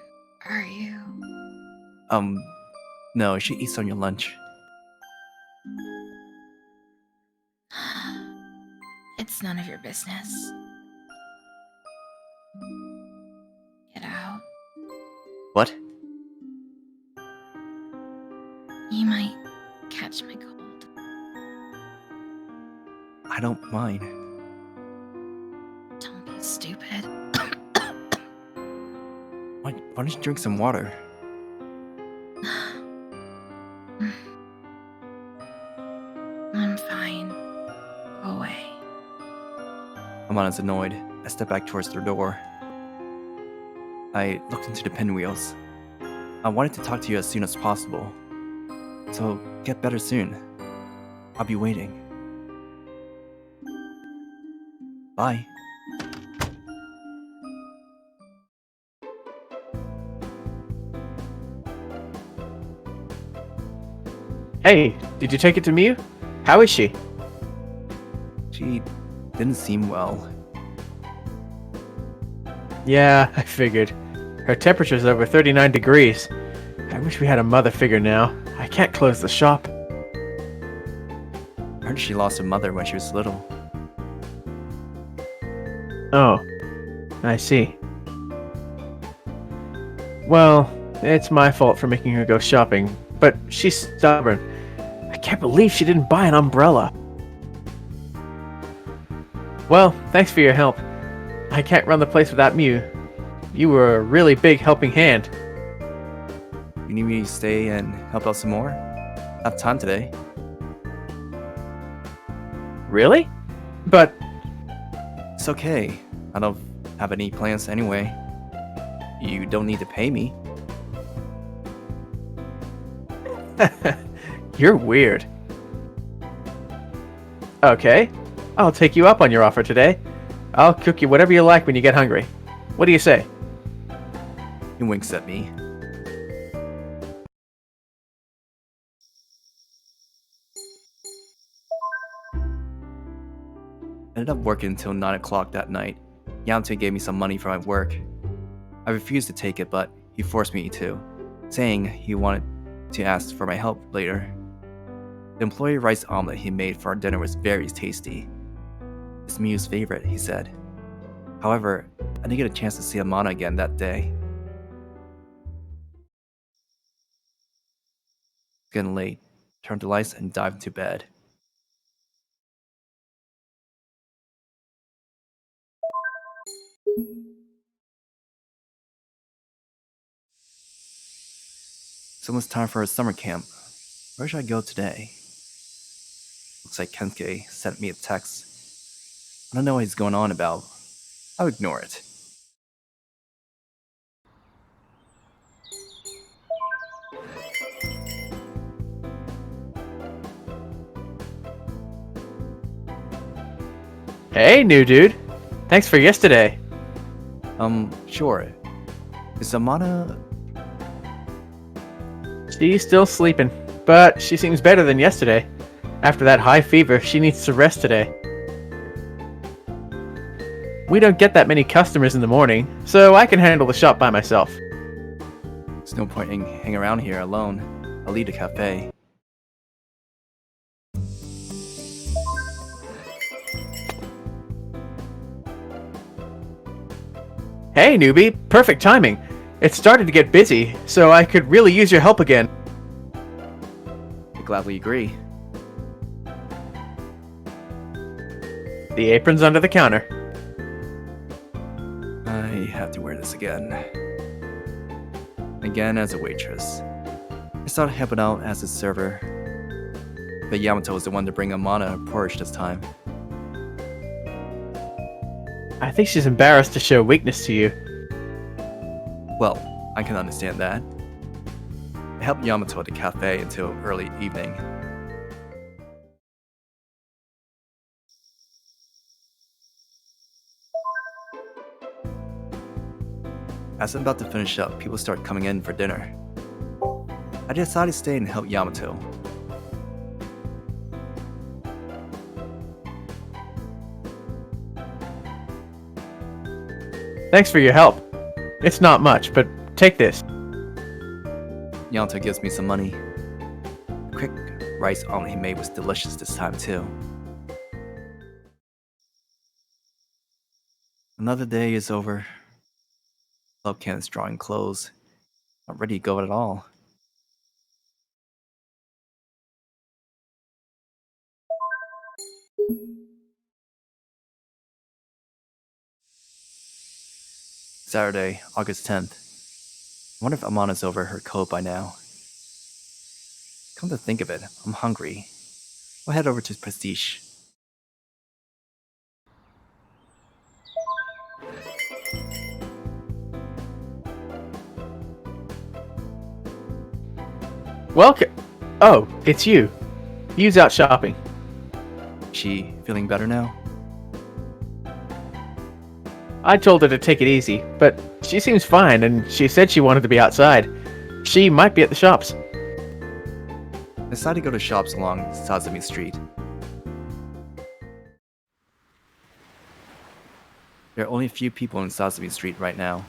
are you? No, she eats on your lunch. It's none of your business. Get out. What? You might catch my cold. I don't mind. Don't be stupid. Why don't you drink some water? I'm fine. Go away. Amane's annoyed. I step back towards the door. I looked into the pinwheels. I wanted to talk to you as soon as possible. So, get better soon. I'll be waiting. Bye. Hey, did you take it to Miu? How is she? She didn't seem well. Yeah, I figured. Her temperature's over 39 degrees. I wish we had a mother figure now. I can't close the shop. I heard she lost her mother when she was little. Oh, I see. Well, it's my fault for making her go shopping, but she's stubborn. I can't believe she didn't buy an umbrella. Well, thanks for your help. I can't run the place without Miu. You were a really big helping hand. You need me to stay and help out some more? I have time today. Really? But... It's okay. I don't have any plans anyway. You don't need to pay me. You're weird. Okay, I'll take you up on your offer today. I'll cook you whatever you like when you get hungry. What do you say? He winks at me. I ended up working until 9 o'clock that night. Yamato gave me some money for my work. I refused to take it, but he forced me to, saying he wanted to ask for my help later. The employee rice omelet he made for our dinner was very tasty. It's Miu's favorite, he said. However, I didn't get a chance to see Amane again that day. It's getting late. Turned the lights and dived into bed. It's almost time for a summer camp. Where should I go today? Looks like Kensuke sent me a text. I don't know what he's going on about. I'll ignore it. Hey, new dude. Thanks for yesterday. Sure. Is Amane... She's still sleeping, but she seems better than yesterday. After that high fever, she needs to rest today. We don't get that many customers in the morning, so I can handle the shop by myself. There's no point in hanging around here alone. I'll leave the cafe. Hey, newbie. Perfect timing. It started to get busy, so I could really use your help again. I gladly agree. The apron's under the counter. I have to wear this again. Again as a waitress. I started helping out as a server. But Yamato was the one to bring Amane her porridge this time. I think she's embarrassed to show weakness to you. Well, I can understand that. I helped Yamato at the cafe until early evening. As I'm about to finish up, people start coming in for dinner. I decided to stay and help Yamato. Thanks for your help. It's not much, but take this. Yamato gives me some money. The quick rice omelet he made was delicious this time too. Another day is over. Love can is drawing close. Not ready to go at all. Saturday, August 10th. I wonder if Amane's over her coat by now. Come to think of it, I'm hungry. I'll head over to Prestige. Welcome. Oh, it's you. You's out shopping. She feeling better now? I told her to take it easy, but she seems fine, and she said she wanted to be outside. She might be at the shops. I decided to go to shops along Tatsumi Street. There are only a few people in Tatsumi Street right now.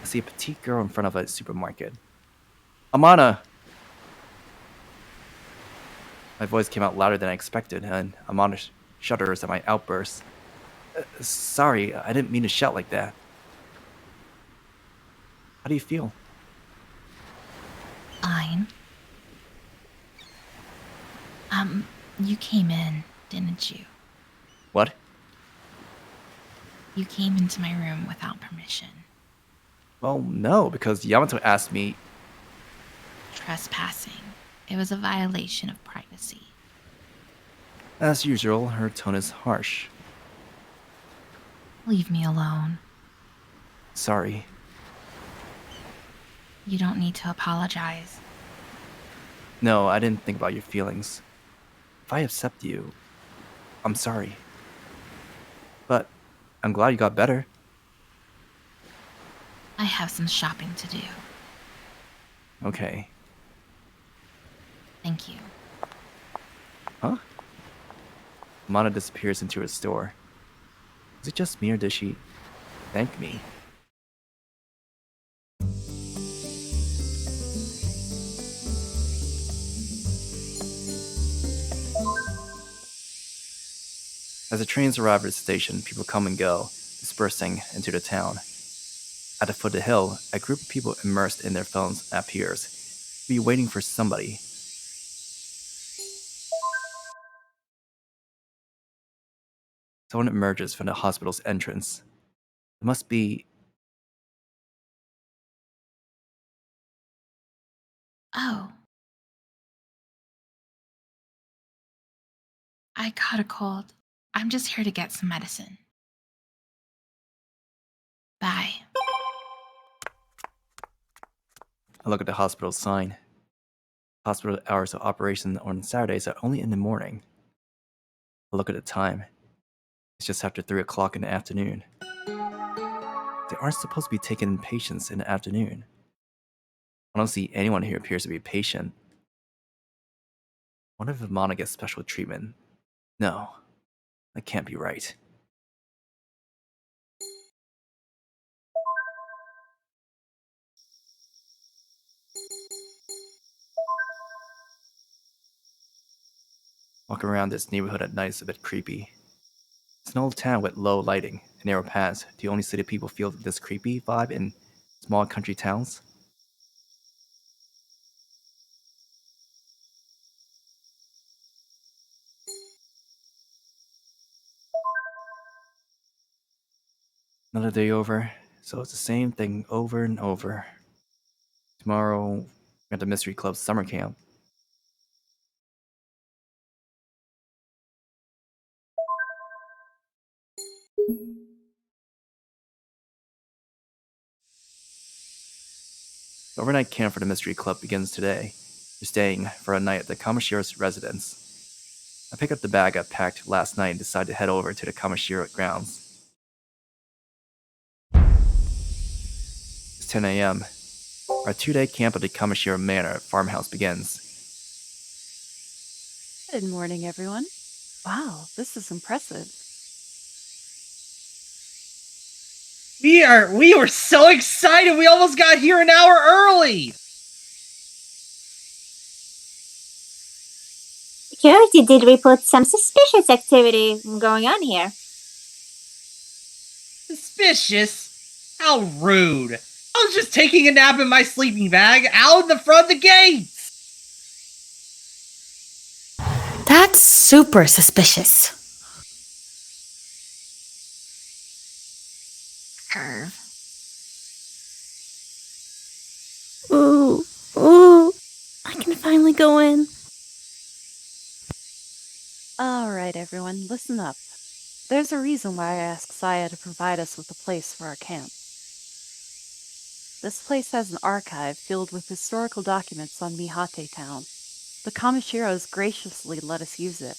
I see a petite girl in front of a supermarket. Amane! My voice came out louder than I expected, and Amane shudders at my outburst. Sorry, I didn't mean to shout like that. How do you feel? Fine. You came in, didn't you? What? You came into my room without permission. Well, no, because Yamato asked me... Trespassing. It was a violation of privacy. As usual, her tone is harsh. Leave me alone. Sorry. You don't need to apologize. No, I didn't think about your feelings. If I upset you, I'm sorry. But I'm glad you got better. I have some shopping to do. Okay. Thank you. Huh? Amane disappears into her store. Is it just me or does she thank me? As the trains arrive at the station, people come and go, dispersing into the town. At the foot of the hill, a group of people immersed in their phones appears, to be waiting for somebody. Someone emerges from the hospital's entrance. It must be... Oh. I caught a cold. I'm just here to get some medicine. Bye. I look at the hospital sign. Hospital hours of operation on Saturdays are only in the morning. I look at the time. It's just after 3 o'clock in the afternoon. They aren't supposed to be taking in patients in the afternoon. I don't see anyone here appears to be a patient. What if Amane gets special treatment? No, that can't be right. Walking around this neighborhood at night is a bit creepy. It's an old town with low lighting and narrow paths. Do you only city people feel this creepy vibe in small country towns? Another day over, so it's the same thing over and over. Tomorrow, we're at the Mystery Club's summer camp. The overnight camp for the Mystery Club begins today. We're staying for a night at the Kamashiro's residence. I pick up the bag I packed last night and decide to head over to the Kamashiro grounds. It's 10 a.m. Our 2-day camp at the Kamashiro Manor farmhouse begins. Good morning, everyone. Wow, this is impressive. We were so excited. We almost got here an hour early. Security did report some suspicious activity going on here. Suspicious? How rude. I was just taking a nap in my sleeping bag out in the front of the gates. That's super suspicious. Curve. Ooh, I can finally go in. Alright, everyone, listen up. There's a reason why I asked Saya to provide us with a place for our camp. This place has an archive filled with historical documents on Mihate Town. The Kamashiros graciously let us use it.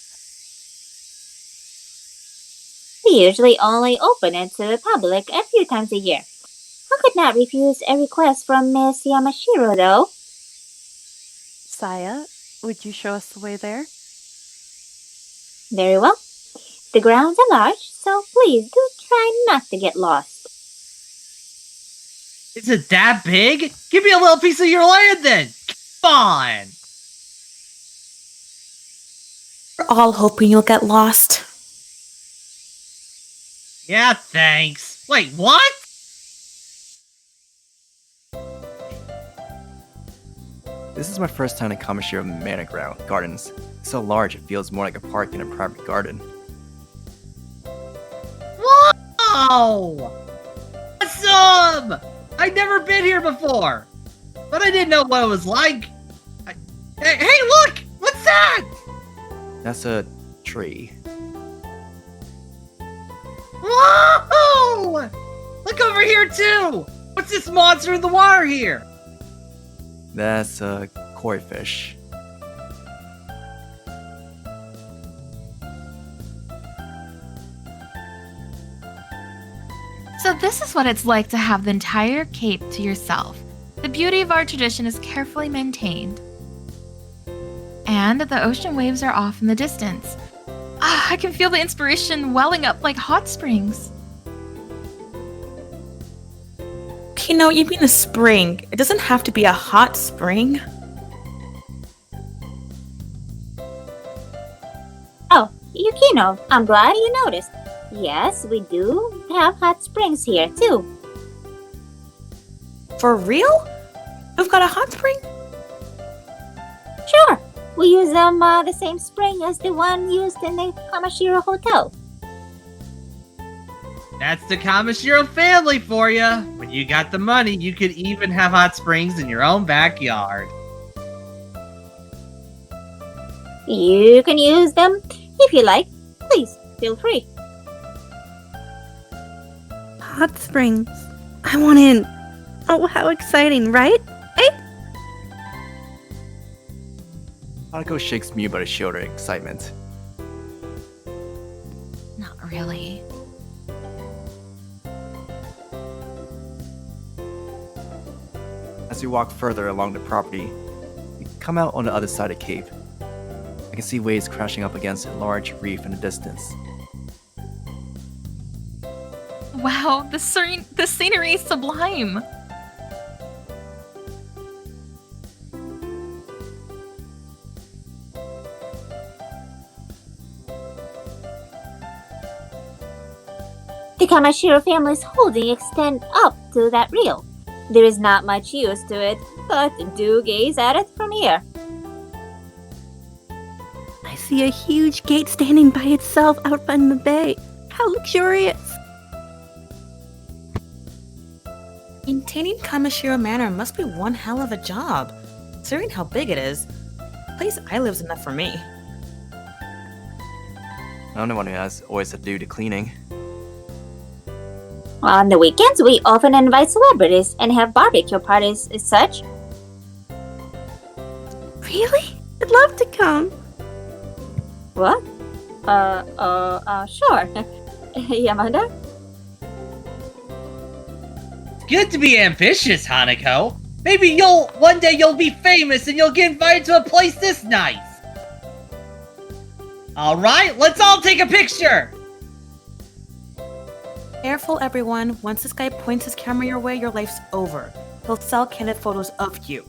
We usually only open it to the public a few times a year. I could not refuse a request from Miss Yamashiro, though. Saya, would you show us the way there? Very well. The grounds are large, so please do try not to get lost. Is it that big? Give me a little piece of your land then. Come on. We're all hoping you'll get lost. Yeah, thanks. Wait, what? This is my first time in Kamashiro Manor Gardens. It's so large it feels more like a park than a private garden. Wow! Awesome! I'd never been here before, but I didn't know what it was like. Hey, look! What's that? That's a tree. Whoa! Look over here too! What's this monster in the water here? That's a koi fish. So this is what it's like to have the entire Cape to yourself. The beauty of our tradition is carefully maintained. And the ocean waves are off in the distance. Ah, I can feel the inspiration welling up like hot springs. You know, you mean a spring. It doesn't have to be a hot spring. Oh, Yukino, I'm glad you noticed. Yes, we do have hot springs here, too. For real? We've got a hot spring? Sure, we use the same spring as the one used in the Kamashiro Hotel. That's the Kamashiro family for you. When you got the money, you could even have hot springs in your own backyard. You can use them if you like. Please, feel free. Hot springs. I want in. Oh, how exciting, right? Hanako shakes Mibu by the shoulder in excitement. Not really. As we walk further along the property, we come out on the other side of the cape. I can see waves crashing up against a large reef in the distance. Wow, the scenery is sublime. The Kamashiro family's holding extend up to that reel. There is not much use to it, but do gaze at it from here. I see a huge gate standing by itself out in the bay. How luxurious! Maintaining Kamashiro Manor must be one hell of a job. Considering how big it is, the place I live's enough for me. I'm the one who has always to do the cleaning. On the weekends, we often invite celebrities and have barbecue parties as such. Really? I'd love to come. What? Sure. Yamada? Good to be ambitious, Hanako. Maybe one day you'll be famous and you'll get invited to a place this nice. Alright, let's all take a picture! Careful, everyone. Once this guy points his camera your way, your life's over. He'll sell candid photos of you.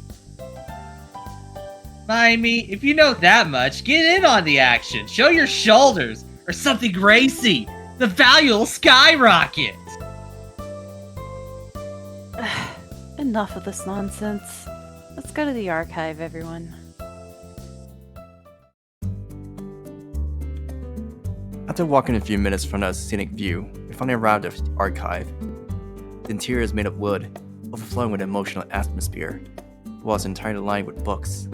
Maimi, if you know that much, get in on the action. Show your shoulders, or something racy. The value will skyrocket. Enough of this nonsense. Let's go to the archive, everyone. After walking a few minutes from the scenic view, we finally arrived at the archive. The interior is made of wood, overflowing with an emotional atmosphere, while it's entirely lined with books.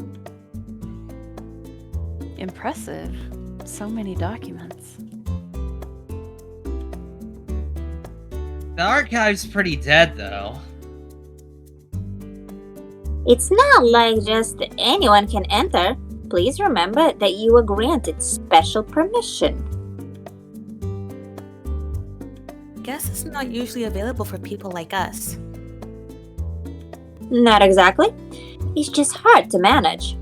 Impressive. So many documents. The archive's pretty dead, though. It's not like just anyone can enter. Please remember that you were granted special permission. Guess it's not usually available for people like us. Not exactly. It's just hard to manage.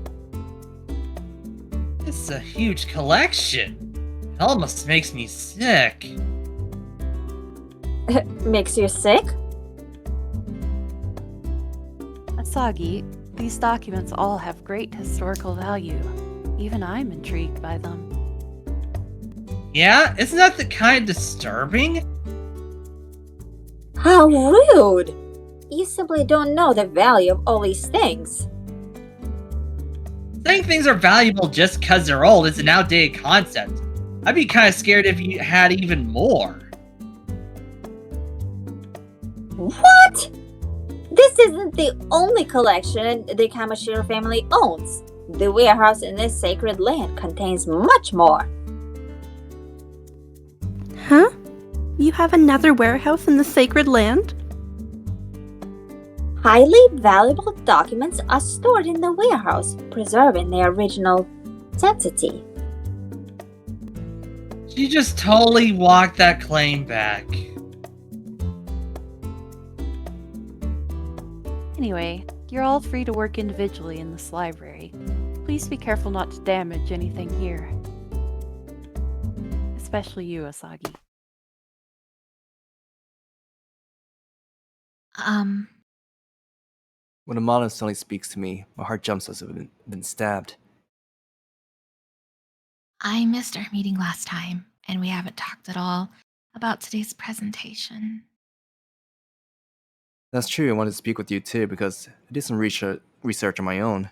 It's a huge collection. It almost makes me sick. Makes you sick? Asagi, these documents all have great historical value. Even I'm intrigued by them. Yeah, isn't that the kind disturbing? How rude! You simply don't know the value of all these things. Saying things are valuable just because they're old is an outdated concept. I'd be kind of scared if you had even more. What? This isn't the only collection the Kamashiro family owns. The warehouse in this sacred land contains much more. Huh? You have another warehouse in the sacred land? Highly valuable documents are stored in the warehouse, preserving their original sanctity. She just totally walked that claim back. Anyway, you're all free to work individually in this library. Please be careful not to damage anything here. Especially you, Asagi. When Amane suddenly speaks to me, my heart jumps as if I've been stabbed. I missed our meeting last time, and we haven't talked at all about today's presentation. That's true, I wanted to speak with you too because I did some research on my own.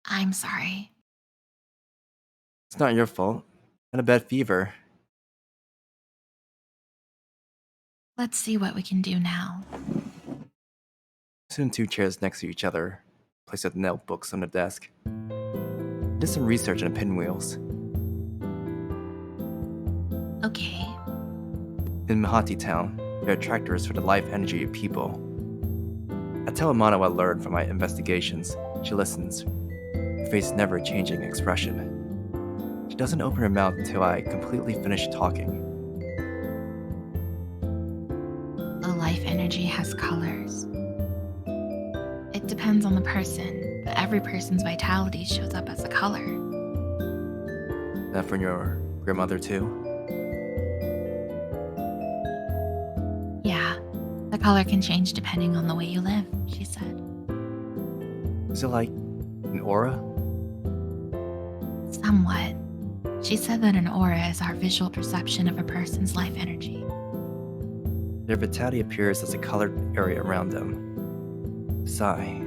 I'm sorry. It's not your fault. I had a bad fever. Let's see what we can do now. Sit in two chairs next to each other, placed with notebooks on the desk. I did some research on the pinwheels. Okay. In Mahati Town, there are tractors for the life energy of people. I tell Amane what I learned from my investigations. She listens, her face never changing expression. She doesn't open her mouth until I completely finish talking. The life energy has colors. It depends on the person, but every person's vitality shows up as a color. That from your grandmother too? Yeah, the color can change depending on the way you live, she said. Is it like an aura? Somewhat. She said that an aura is our visual perception of a person's life energy. Their vitality appears as a colored area around them. Sigh.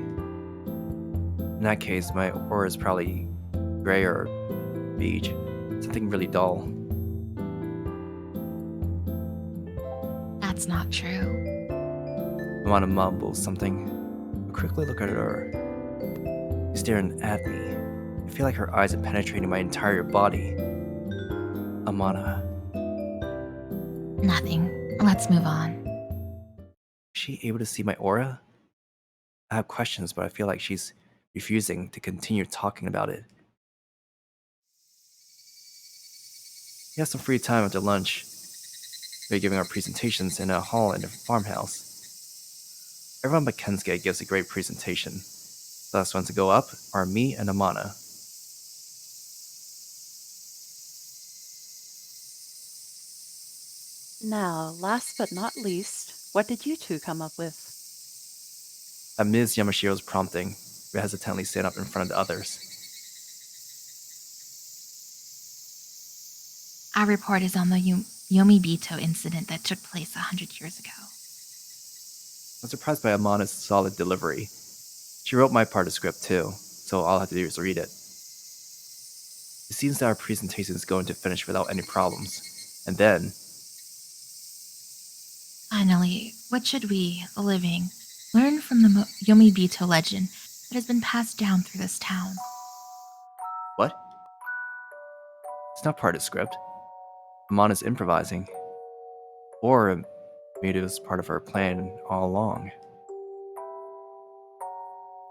In that case, my aura is probably gray or beige. Something really dull. That's not true. I want to mumble something. I quickly look at her. She's staring at me. I feel like her eyes are penetrating my entire body. Amane. Nothing. Let's move on. Is she able to see my aura? I have questions, but I feel like she's refusing to continue talking about it. We have some free time after lunch. We're giving our presentations in a hall in a farmhouse. Everyone but Kensuke gives a great presentation. The last ones to go up are me and Amane. Now, last but not least, what did you two come up with? At Ms. Yamashiro's prompting, we hesitantly stand up in front of the others. Our report is on the Yomibito incident that took place 100 years ago. I'm surprised by Amane's solid delivery. She wrote my part of the script too, so all I have to do is read it. It seems that our presentation is going to finish without any problems. And then... Finally, what should we, the living, learn from the Yomibito legend that has been passed down through this town? What? It's not part of the script. Amane's improvising. Or maybe it was part of her plan all along.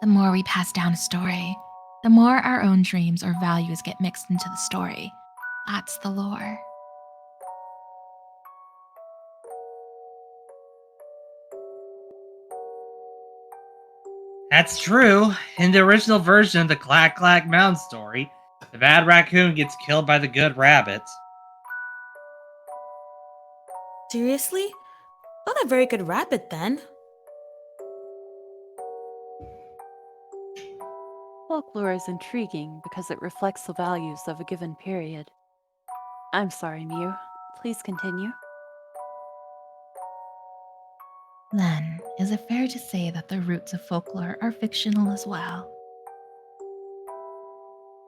The more we pass down a story, the more our own dreams or values get mixed into the story. That's the lore. That's true. In the original version of the Clack Clack Mountain story, the bad raccoon gets killed by the good rabbit. Seriously? Not a very good rabbit then. Folklore is intriguing because it reflects the values of a given period. I'm sorry, Miu. Please continue. Then, is it fair to say that the roots of folklore are fictional as well?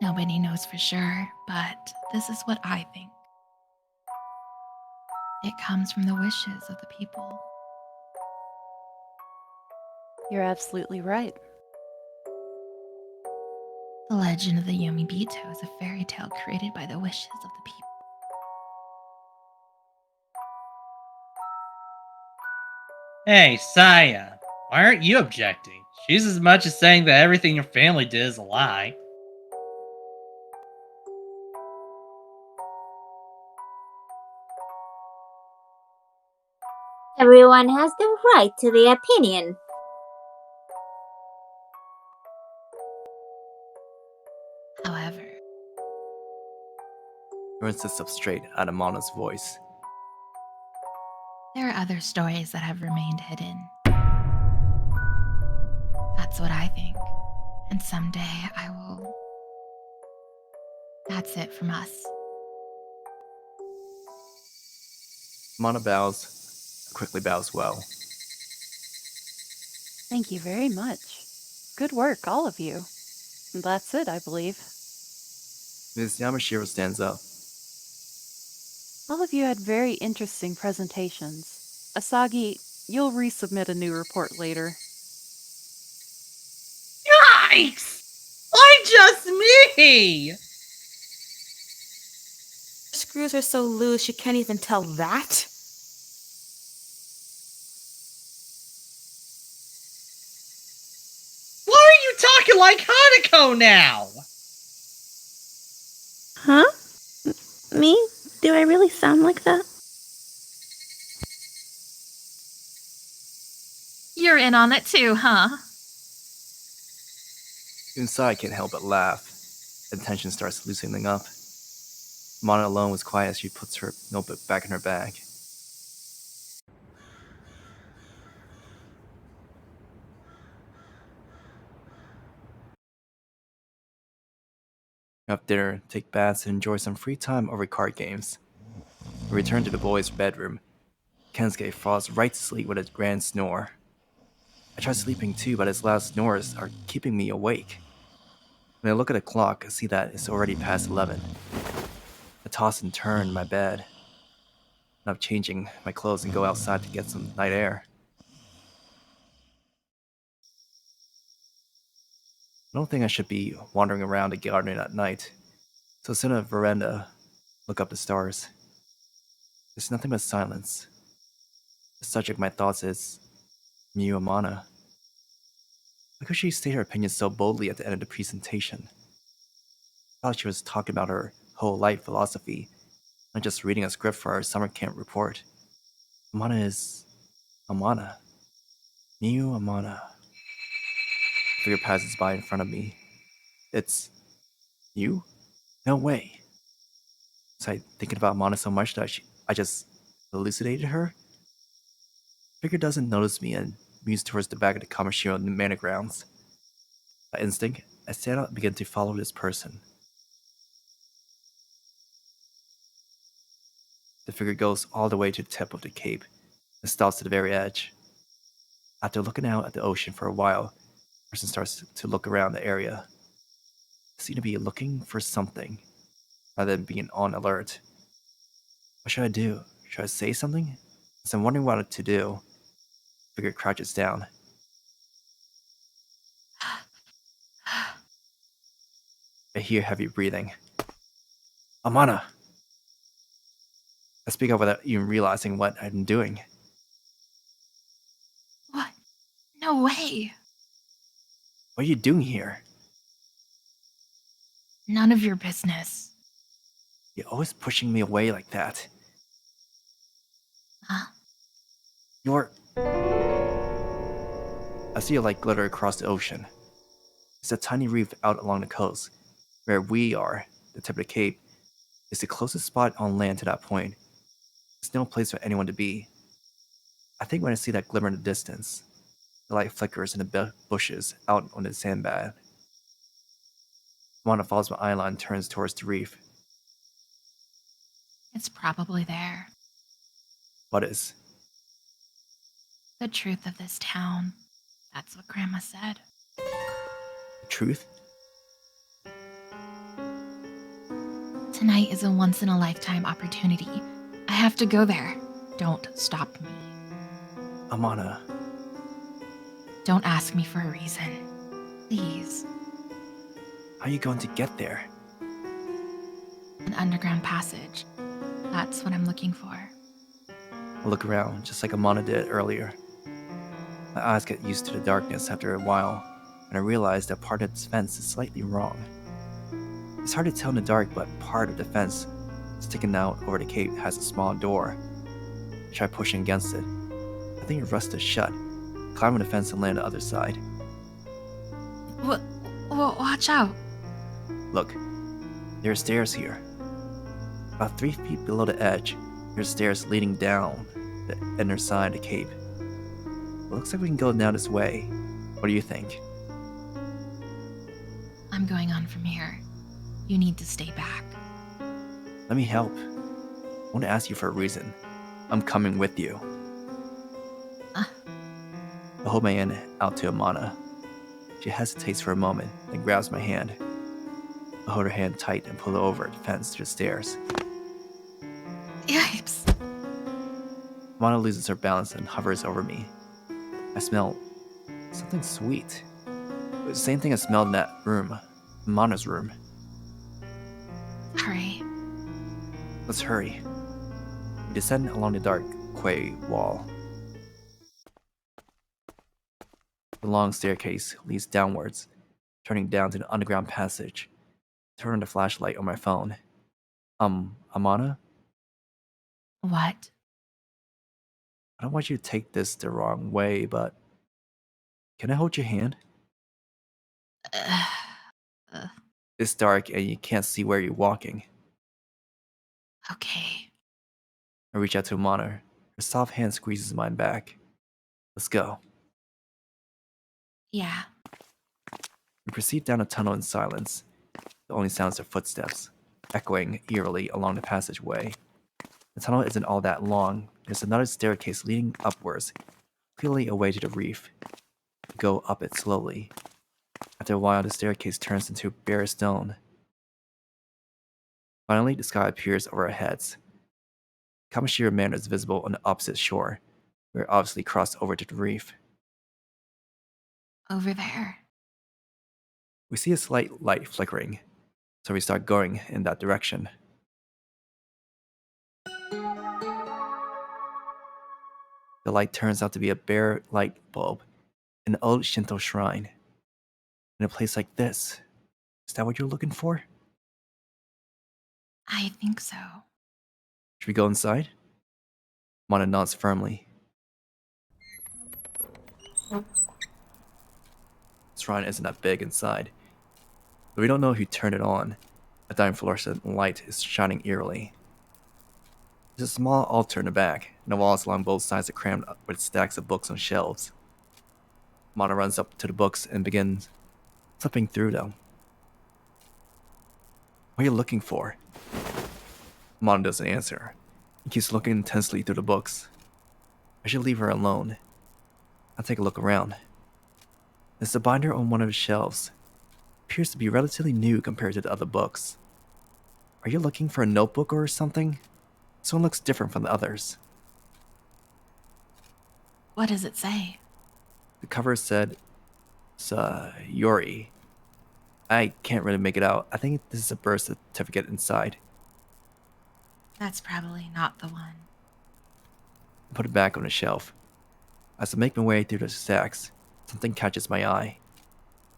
Nobody knows for sure, but this is what I think. It comes from the wishes of the people. You're absolutely right. The legend of the Yomibito is a fairy tale created by the wishes of the people. Hey, Saya, why aren't you objecting? She's as much as saying that everything your family did is a lie. Everyone has the right to their opinion. However, Aaron sits up straight out of Mana's voice. there are other stories that have remained hidden. That's what I think. And someday I will. That's it from us. Mana bows, quickly bows well. Thank you very much. Good work, all of you. That's it, I believe. Ms. Yamashiro stands up. All of you had very interesting presentations. Asagi, you'll resubmit a new report later. Yikes! Why just me? Screws are so loose you can't even tell that? Why are you talking like Hanako now? Huh? Me? Do I really sound like that? You're in on it too, huh? Inside can't help but laugh. The tension starts loosening up. Mana alone was quiet as she puts her notebook back in her bag. Have dinner, take baths, and enjoy some free time over card games. We return to the boys' bedroom. Kensuke falls right to sleep with a grand snore. I try sleeping too, but his loud snores are keeping me awake. When I look at the clock, I see that it's already past 11. I toss and turn in my bed. I'm changing my clothes and go outside to get some night air. I don't think I should be wandering around the garden at night, so I sit on a veranda, look up the stars. There's nothing but silence. The subject of my thoughts is Miu Amana. Why could she state her opinion so boldly at the end of the presentation? I thought she was talking about her whole life philosophy, not just reading a script for our summer camp report. Amana is Amana. Miu Amana. A figure passes by in front of me. It's you? No way. Was I thinking about Amana so much that I just elucidated her? Figure doesn't notice me and moves towards the back of the Kamashiro Manor grounds. By instinct, I stand up and begin to follow this person. The figure goes all the way to the tip of the cape and stops at the very edge. After looking out at the ocean for a while, the person starts to look around the area. They seem to be looking for something, rather than being on alert. What should I do? Should I say something? As I'm wondering what to do, the figure crouches down. I hear heavy breathing. Amana! I speak up without even realizing what I'm doing. What? No way. What are you doing here? None of your business. You're always pushing me away like that. Huh? You're... I see a light glitter across the ocean. It's a tiny reef out along the coast. Where we are, the tip of the cape, is the closest spot on land to that point. There's no place for anyone to be. I think when I see that glimmer in the distance, the light flickers in the bushes out on the sandbag. Amana follows my eye line and turns towards the reef. It's probably there. What is? The truth of this town. That's what Grandma said. The truth? Tonight is a once-in-a-lifetime opportunity. I have to go there. Don't stop me. Amana. Don't ask me for a reason. Please. How are you going to get there? An underground passage. That's what I'm looking for. I look around, just like Amana did earlier. My eyes get used to the darkness after a while, and I realize that part of its fence is slightly wrong. It's hard to tell in the dark, but part of the fence sticking out over the cape has a small door. I try pushing against it. I think it rusted shut. Climb on the fence and land on the other side. Watch out. Look, there are stairs here. About 3 feet below the edge, there's stairs leading down the inner side of the cape. It looks like we can go down this way. What do you think? I'm going on from here. You need to stay back. Let me help. I want to ask you for a reason. I'm coming with you. I hold my hand out to Amane. She hesitates for a moment, then grabs my hand. I hold her hand tight and pull her over the fence to the stairs. Yipes. Amane loses her balance and hovers over me. I smell something sweet. The same thing I smelled in that room, Amane's room. Hurry. Let's hurry. We descend along the dark quay wall. The long staircase leads downwards, turning down to the underground passage. Turn on the flashlight on my phone. Amane? What? I don't want you to take this the wrong way, but can I hold your hand? It's dark and you can't see where you're walking. Okay. I reach out to Amane. Her soft hand squeezes mine back. Let's go. Yeah. We proceed down a tunnel in silence. The only sounds are footsteps, echoing eerily along the passageway. The tunnel isn't all that long. There's another staircase leading upwards, clearly away to the reef. We go up it slowly. After a while, the staircase turns into bare stone. Finally, the sky appears over our heads. Kamashiro Manor is visible on the opposite shore. We're obviously crossed over to the reef. Over there. We see a slight light flickering, so we start going in that direction. The light turns out to be a bare light bulb in an old Shinto shrine. In a place like this, is that what you're looking for? I think so. Should we go inside? Amane nods firmly. The shrine isn't that big inside, but we don't know who turned it on. A dying fluorescent light is shining eerily. There's a small altar in the back, and the walls along both sides are crammed up with stacks of books on shelves. Amane runs up to the books and begins flipping through them. What are you looking for? Amane doesn't answer. He keeps looking intensely through the books. I should leave her alone. I'll take a look around. There's a binder on one of the shelves. Appears to be relatively new compared to the other books. Are you looking for a notebook or something? This one looks different from the others. What does it say? The cover said, Yori. I can't really make it out. I think this is a birth certificate inside. That's probably not the one. I put it back on the shelf. As I make my way through the stacks, something catches my eye.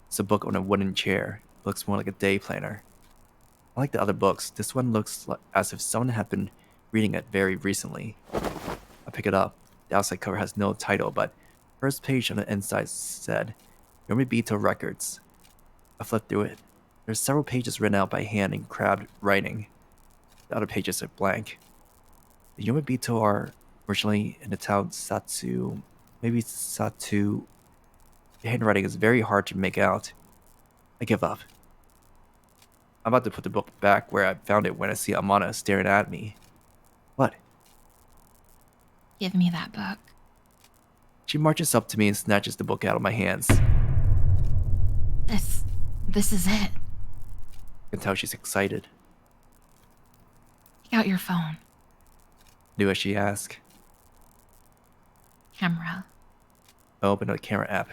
It's a book on a wooden chair. It looks more like a day planner. Unlike the other books, this one looks as if someone had been reading it very recently. I pick it up. The outside cover has no title, but first page on the inside said, Yamabito Records. I flip through it. There's several pages written out by hand in crabbed writing. The other pages are blank. The Yamabito are originally in the town Satu. Maybe Satu. The handwriting is very hard to make out. I give up. I'm about to put the book back where I found it when I see Amane staring at me. What? Give me that book. She marches up to me and snatches the book out of my hands. This is it. I can tell she's excited. Take out your phone. Do as she asks. Camera. I open the camera app.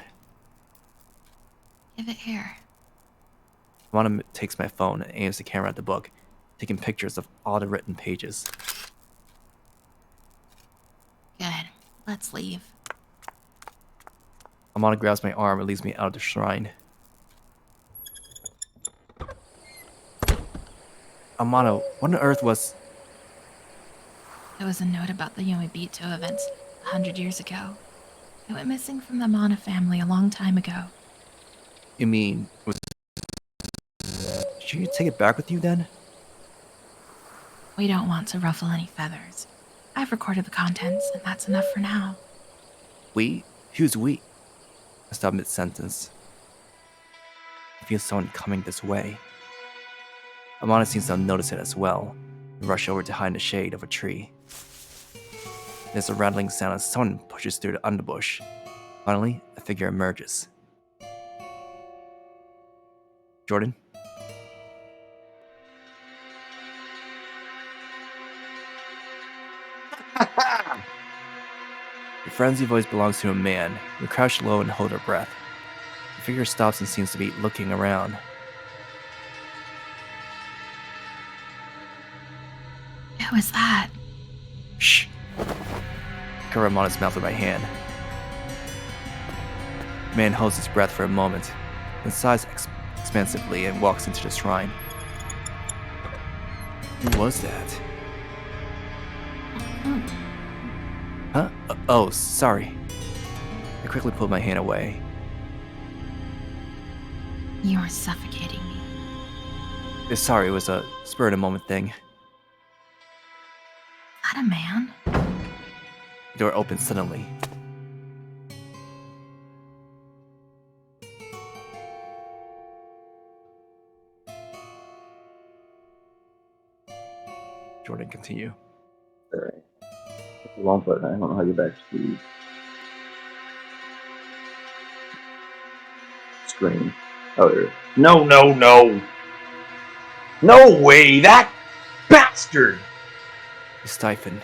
Give it here. Amane takes my phone and aims the camera at the book, taking pictures of all the written pages. Good. Let's leave. Amane grabs my arm and leads me out of the shrine. Amane, what on earth was... There was a note about the Yamabito events. 100 years ago. It went missing from the Amane family a long time ago. You mean, should you take it back with you then? We don't want to ruffle any feathers. I've recorded the contents, and that's enough for now. We? Who's we? I stopped mid-sentence. I feel someone coming this way. Amane seems to notice it as well, and rush over to hide in the shade of a tree. There's a rattling sound as someone pushes through the underbush. Finally, a figure emerges. Jordan? The frenzied voice belongs to a man. We crouch low and hold our breath. The figure stops and seems to be looking around. Who is that? Shh! I cover Amane's mouth with my hand. The man holds his breath for a moment, then sighs expansively and walks into the shrine. Who was that? Huh? Oh, sorry. I quickly pulled my hand away. You are suffocating me. Sorry, it was a spur-of-the-moment thing. Is that a man? The door opened suddenly. Jordan, continue. Alright. It's a long button. I don't know how to get back to the screen. Oh, there it is. No, no, no. No way, that bastard! We stiffen.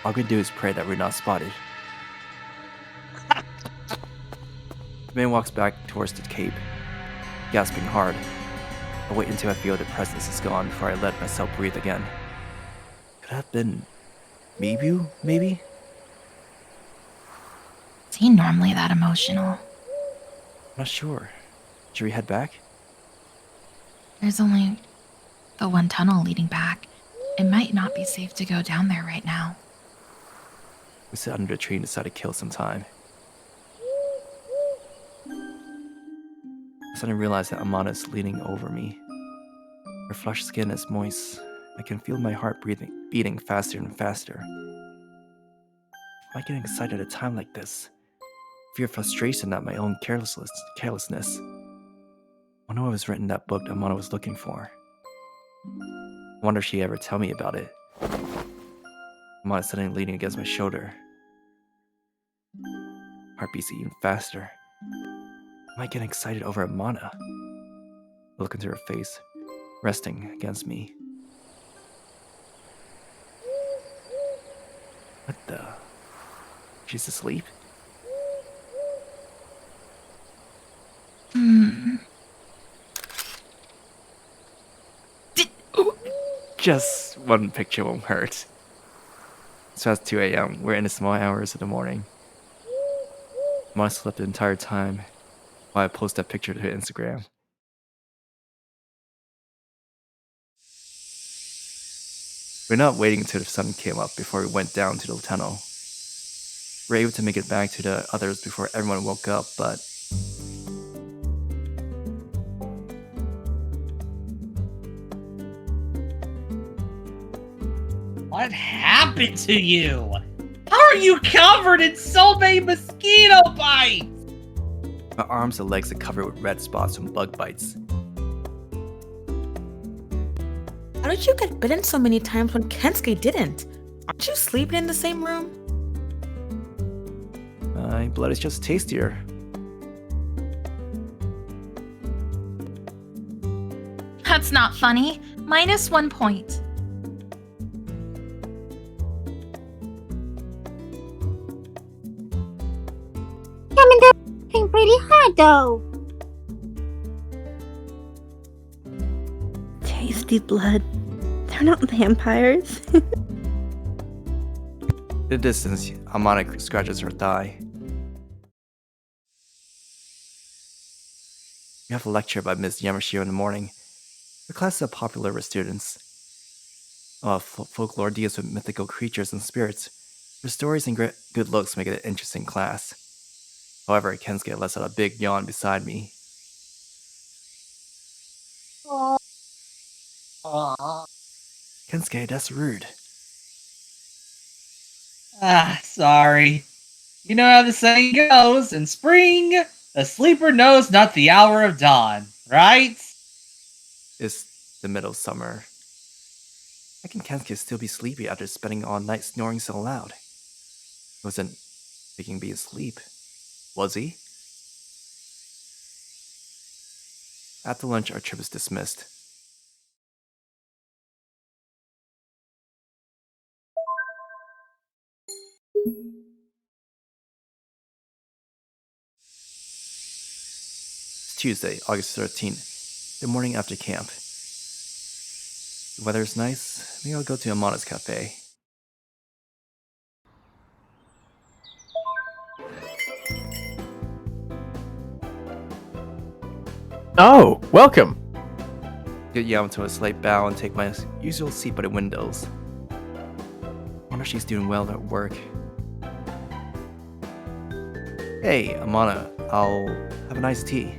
All we can do is pray that we're not spotted. The man walks back towards the cape, gasping hard. I wait until I feel the presence is gone before I let myself breathe again. Could it have been Mibu, maybe? Is he normally that emotional? I'm not sure. Should we head back? There's only the one tunnel leading back. It might not be safe to go down there right now. We sit under the tree and decide to kill some time. I suddenly realize that Amane is leaning over me. Her flushed skin is moist. I can feel my heart beating faster and faster. Why getting excited at a time like this? Fear frustration at my own carelessness. I wonder what was written in that book that Amane was looking for. I wonder if she'd ever tell me about it. Amane is suddenly leaning against my shoulder. Heart beats even faster. Am I getting excited over Amane? I look into her face, resting against me. What the? She's asleep? Just one picture won't hurt. It's past 2 a.m. We're in the small hours of the morning. Amane slept the entire time while I post that picture to Instagram. We're not waiting until the sun came up before we went down to the tunnel. We were able to make it back to the others before everyone woke up, but What happened to you? How are you covered in so many mosquito bites? my arms and legs are covered with red spots from bug bites. How did you get bitten so many times when Kensuke didn't? Aren't you sleeping in the same room? My blood is just tastier. That's not funny. -1 point. I mean, they're working pretty hard, though. Tasty blood. They're not vampires. In the distance, Amane scratches her thigh. We have a lecture by Miss Yamashiro in the morning. Her class is popular with students. Folklore deals with mythical creatures and spirits, Her stories and good looks make it an interesting class. However, Kensuke lets out a big yawn beside me. Kensuke, that's rude. Sorry. You know how the saying goes, in spring, the sleeper knows not the hour of dawn, right? It's the middle of summer. How can Kensuke still be sleepy after spending all night snoring so loud? He wasn't thinking being asleep, was he? After lunch, our trip is dismissed. It's Tuesday, August 13th, the morning after camp. The weather is nice. Maybe I'll go to Amane's cafe. Oh, welcome! Get Yamato a slight bow and take my usual seat by the windows. Wonder she's doing well at work. Hey, Amane, I'll have an iced tea.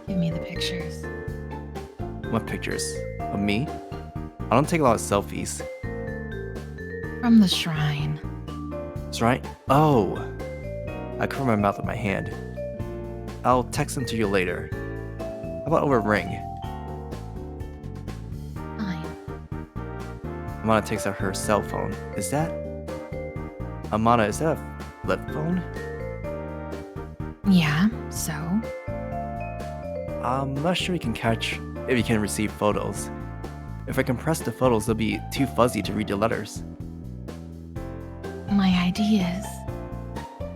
Give me the pictures. What pictures? Of me? I don't take a lot of selfies. From the shrine. That's right. Oh! I cover my mouth with my hand. I'll text them to you later. How about over ring? Fine. Amane takes out her cell phone. Is that... Amane, is that a flip phone? Yeah, so? I'm not sure you can catch if you can receive photos. If I compress the photos, they'll be too fuzzy to read the letters. My ideas.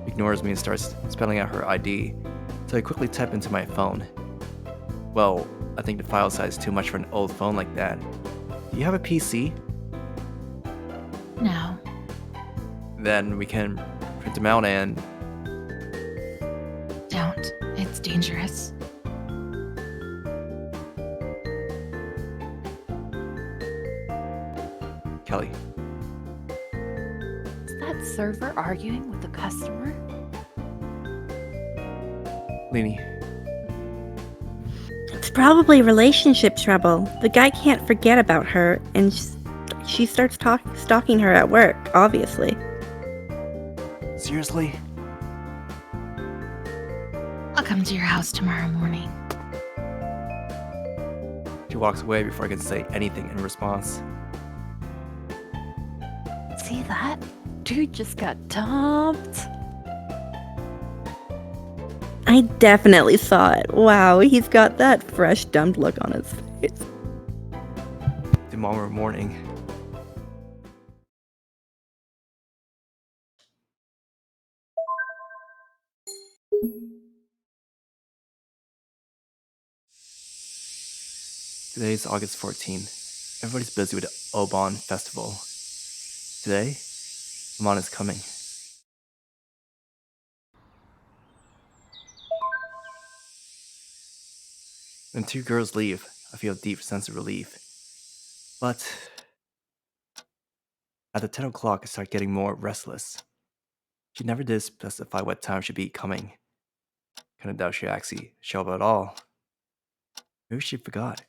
Ignores me and starts spelling out her ID, so I quickly type into my phone. Well, I think the file size is too much for an old phone like that. Do you have a PC? No. Then we can print them out and... Don't. It's dangerous. Kelly. Is that server arguing with the customer? Lini. It's probably relationship trouble. The guy can't forget about her, and she starts stalking her at work, obviously. Seriously? I'll come to your house tomorrow morning. She walks away before I can say anything in response. See that? Dude just got dumped. I definitely saw it. Wow, he's got that fresh dumped look on his face. Tomorrow morning. Today's August 14th. Everybody's busy with the Obon festival. Today, Amane is coming. When two girls leave, I feel a deep sense of relief. But at 10 o'clock, I start getting more restless. She never did specify what time she'd be coming. Kinda doubt she'd actually show up at all. Maybe she forgot.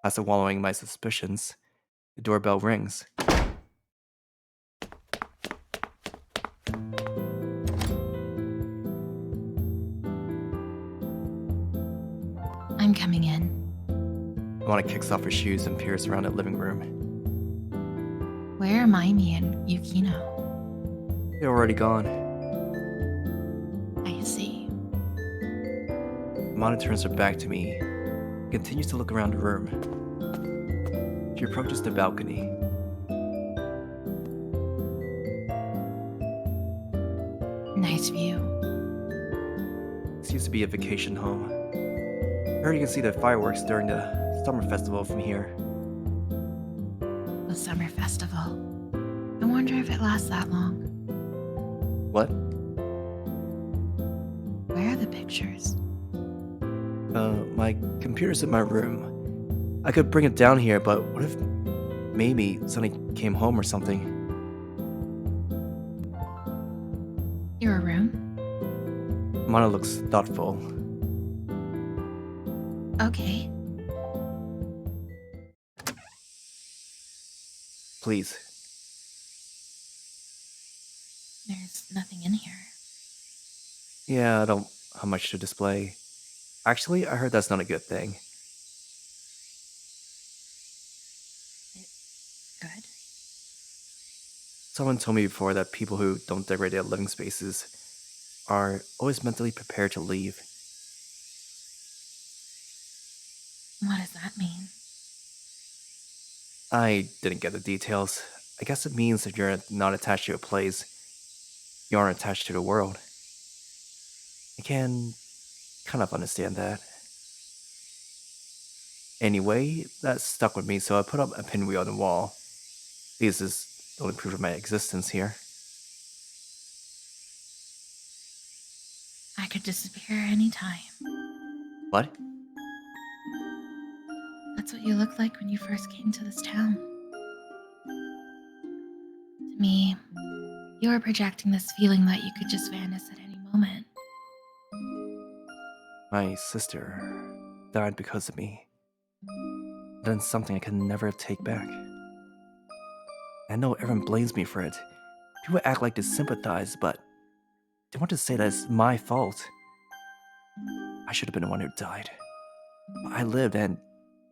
After wallowing my suspicions, the doorbell rings. I'm coming in. Amane kicks off her shoes and peers around the living room. Where are Maimi and Yukino? They're already gone. I see. Amane turns her back to me and continues to look around the room. She approaches the balcony. Nice view. This used to be a vacation home. I heard you can see the fireworks during the summer festival from here. The summer festival. I wonder if it lasts that long. What? Where are the pictures? My computer's in my room. I could bring it down here, but what if Maimi suddenly came home or something. Your room? Amane looks thoughtful. Okay. Please. There's nothing in here. Yeah, I don't have much to display. Actually, I heard that's not a good thing. Good. Someone told me before that people who don't decorate their living spaces are always mentally prepared to leave. What does that mean? I didn't get the details. I guess it means that you're not attached to a place. You aren't attached to the world. I can kind of understand that. Anyway, that stuck with me, so I put up a pinwheel on the wall. This is the only proof of my existence here. I could disappear anytime. What? That's what you looked like when you first came to this town. To me, you were projecting this feeling that you could just vanish at any moment. My sister died because of me. Done something I can never take back. I know everyone blames me for it. People act like they sympathize, but they want to say that it's my fault. I should have been the one who died. I lived, and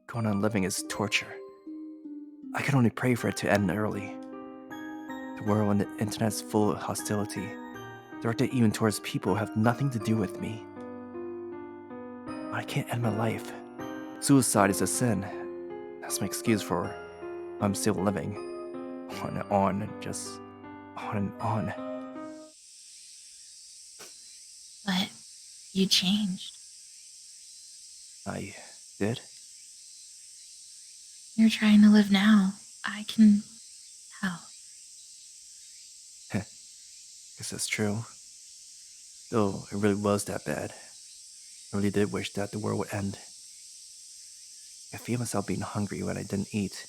going on living is torture. I can only pray for it to end early. The world and the internet is full of hostility, directed even towards people who have nothing to do with me. I can't end my life. Suicide is a sin. That's my excuse for I'm still living. On and on, and just on and on. But you changed. I did? You're trying to live now. I can tell. Guess that's true. Though it really was that bad. I really did wish that the world would end. I feel myself being hungry when I didn't eat.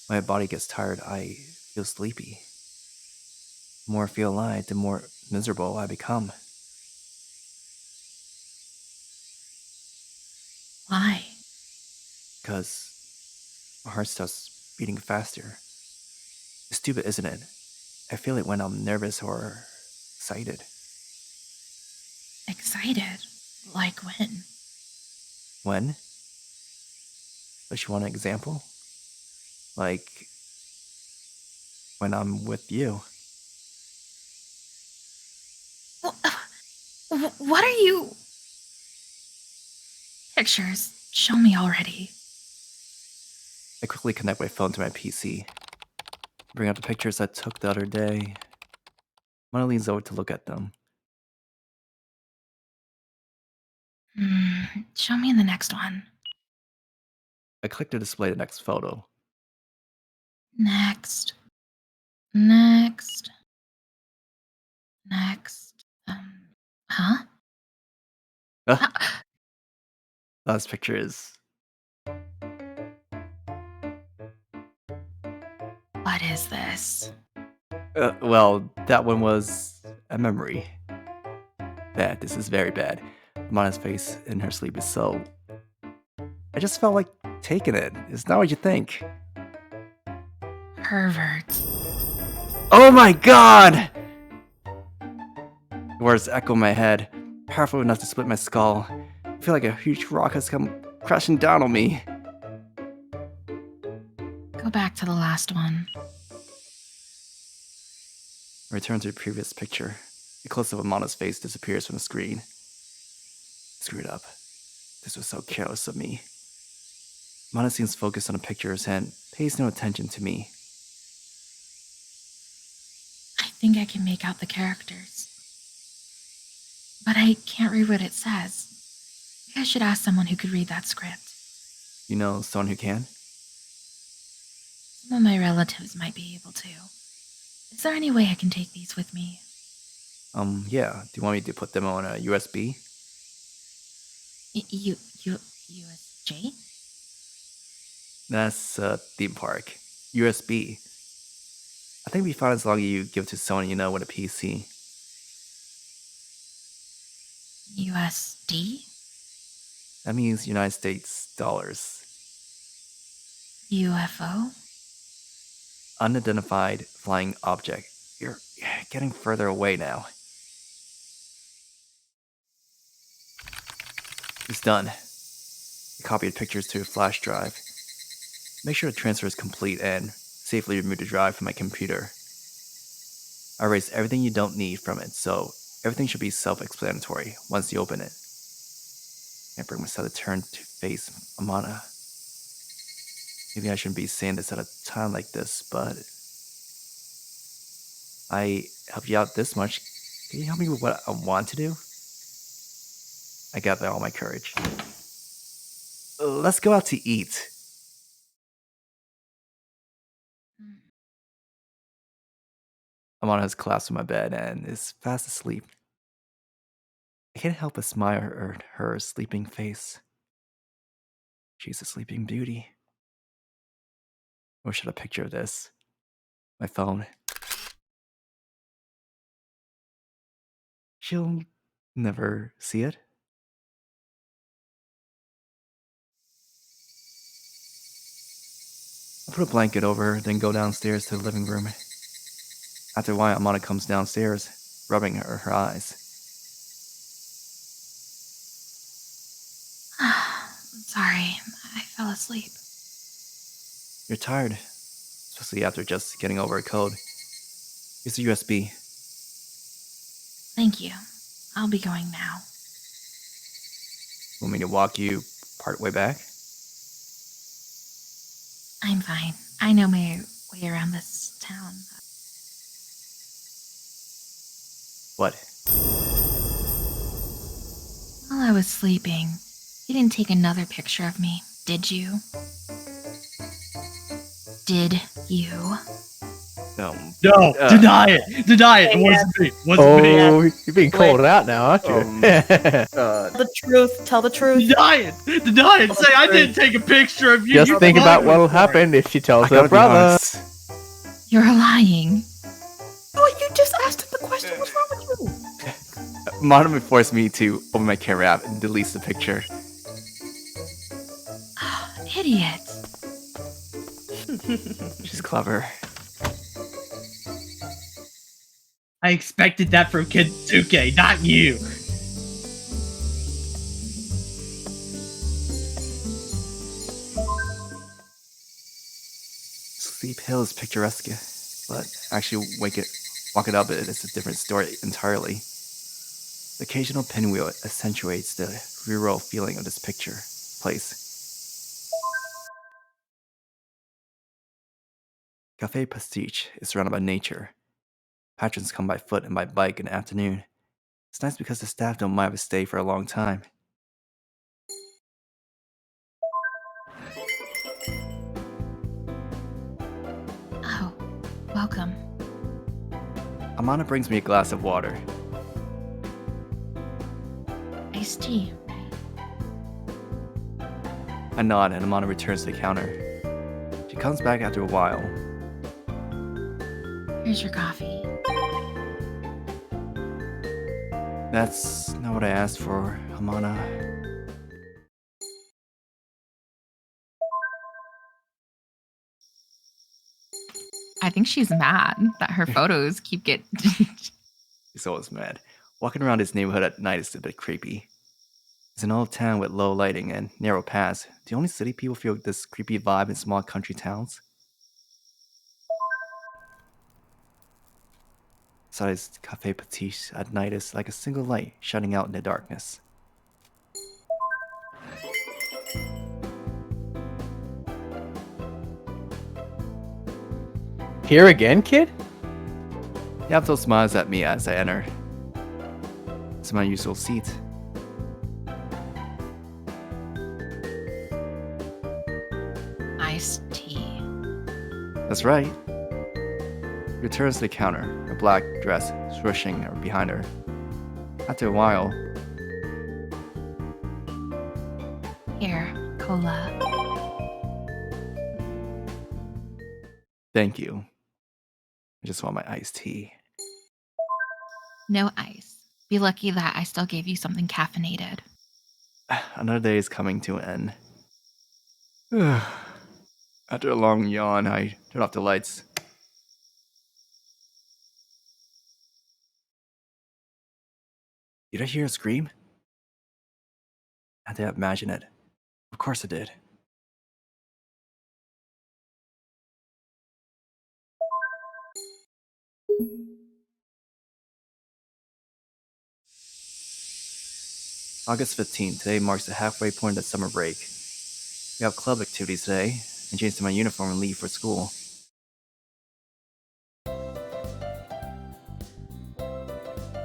When my body gets tired, I feel sleepy. The more I feel alive, the more miserable I become. Why? Because my heart starts beating faster. It's stupid, isn't it? I feel it when I'm nervous or excited. Excited? Like when? When? Does she want an example? Like when I'm with you. What are you... Pictures. Show me already. I quickly connect my phone to my PC. Bring up the pictures I took the other day. Mona leans over to look at them. Show me the next one. I click to display the next photo. Next. Next. Huh? Last picture is... What is this? well, that one was a memory. Bad, this is very bad. Mana's face in her sleep is so... I just felt like taking it. It's not what you think. Pervert. Oh my god! The words echo in my head, powerful enough to split my skull. I feel like a huge rock has come crashing down on me. Go back to the last one. I return to the previous picture. The close-up of Mana's face disappears from the screen. Screwed up. This was so careless of me. Mana seems focused on the pictures and pays no attention to me. I think I can make out the characters. But I can't read what it says. I should ask someone who could read that script. You know someone who can? Some of my relatives might be able to. Is there any way I can take these with me? Yeah. Do you want me to put them on a USB? USJ? That's a theme park. USB. I think it'd be fine as long as you give it to someone you know with a PC. USD? That means United States dollars. UFO? Unidentified flying object. You're getting further away now. It's done. I copied pictures to a flash drive. Make sure the transfer is complete and safely remove the drive from my computer. I erased everything you don't need from it, so everything should be self-explanatory once you open it. I bring myself to turn to face Amane. Maybe I shouldn't be saying this at a time like this, but I helped you out this much. Can you help me with what I want to do? I gather all my courage. Let's go out to eat. Amane has collapsed in my bed and is fast asleep. I can't help but smile at her sleeping face. She's a sleeping beauty. Or should I picture of this? My phone. She'll never see it. I put a blanket over her, then go downstairs to the living room. After a while, Amane comes downstairs, rubbing her eyes. Sorry, I fell asleep. You're tired, especially after just getting over a cold. Here's the USB. Thank you. I'll be going now. Want me to walk you part way back? I'm fine. I know my way around this town. What? While I was sleeping, you didn't take another picture of me, did you? Did you? No. No, deny it. Deny it. It wasn't me. Wasn't me. Oh, you're being called out now, aren't you? The truth. Tell the truth. Deny it. Deny it. Say I didn't take a picture of you. Just You're think about lying what'll for it. happen if she tells I gotta her be brother. honest. You're lying. Oh, you just asked him the question. What's wrong with you? Maanime forced me to open my camera app and delete the picture. Idiot. She's clever. I expected that from Kensuke, not you. Sleep Hill is picturesque, but actually walk it up, it's a different story entirely. The occasional pinwheel accentuates the rural feeling of this place. Cafe Pastiche is surrounded by nature. Patrons come by foot and by bike in the afternoon. It's nice because the staff don't mind if I stay for a long time. Oh, welcome. Amane brings me a glass of water. Iced tea. I nod and Amane returns to the counter. She comes back after a while. Here's your coffee. That's not what I asked for, Amane. I think she's mad that her photos keep getting. He's always mad. Walking around this neighborhood at night is a bit creepy. It's an old town with low lighting and narrow paths. Do only city people feel this creepy vibe in small country towns? Besides, Cafe Pastiche at night is like a single light shining out in the darkness. Here again, kid? Yamato smiles at me as I enter. It's my usual seat. Iced tea. That's right. Returns to the counter, her black dress swishing behind her. After a while, Here, cola. Thank you. I just want my iced tea. No ice. Be lucky that I still gave you something caffeinated. Another day is coming to an end. After a long yawn, I turn off the lights. Did I hear a scream? I did imagine it. Of course I did. August 15th. Today marks the halfway point of summer break. We have club activities today. I changed to my uniform and leave for school.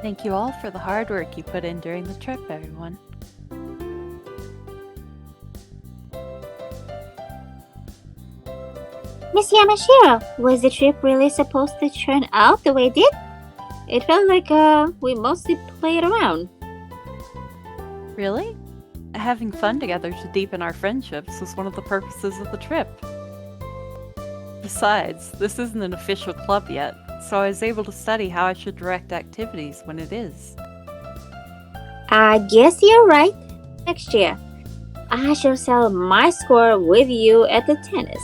Thank you all for the hard work you put in during the trip, everyone. Miss Yamashiro, was the trip really supposed to turn out the way it did? It felt like we mostly played around. Really? Having fun together to deepen our friendships was one of the purposes of the trip. Besides, this isn't an official club yet, so I was able to study how I should direct activities when it is. I guess you're right. Next year, I shall settle my score with you at the tennis,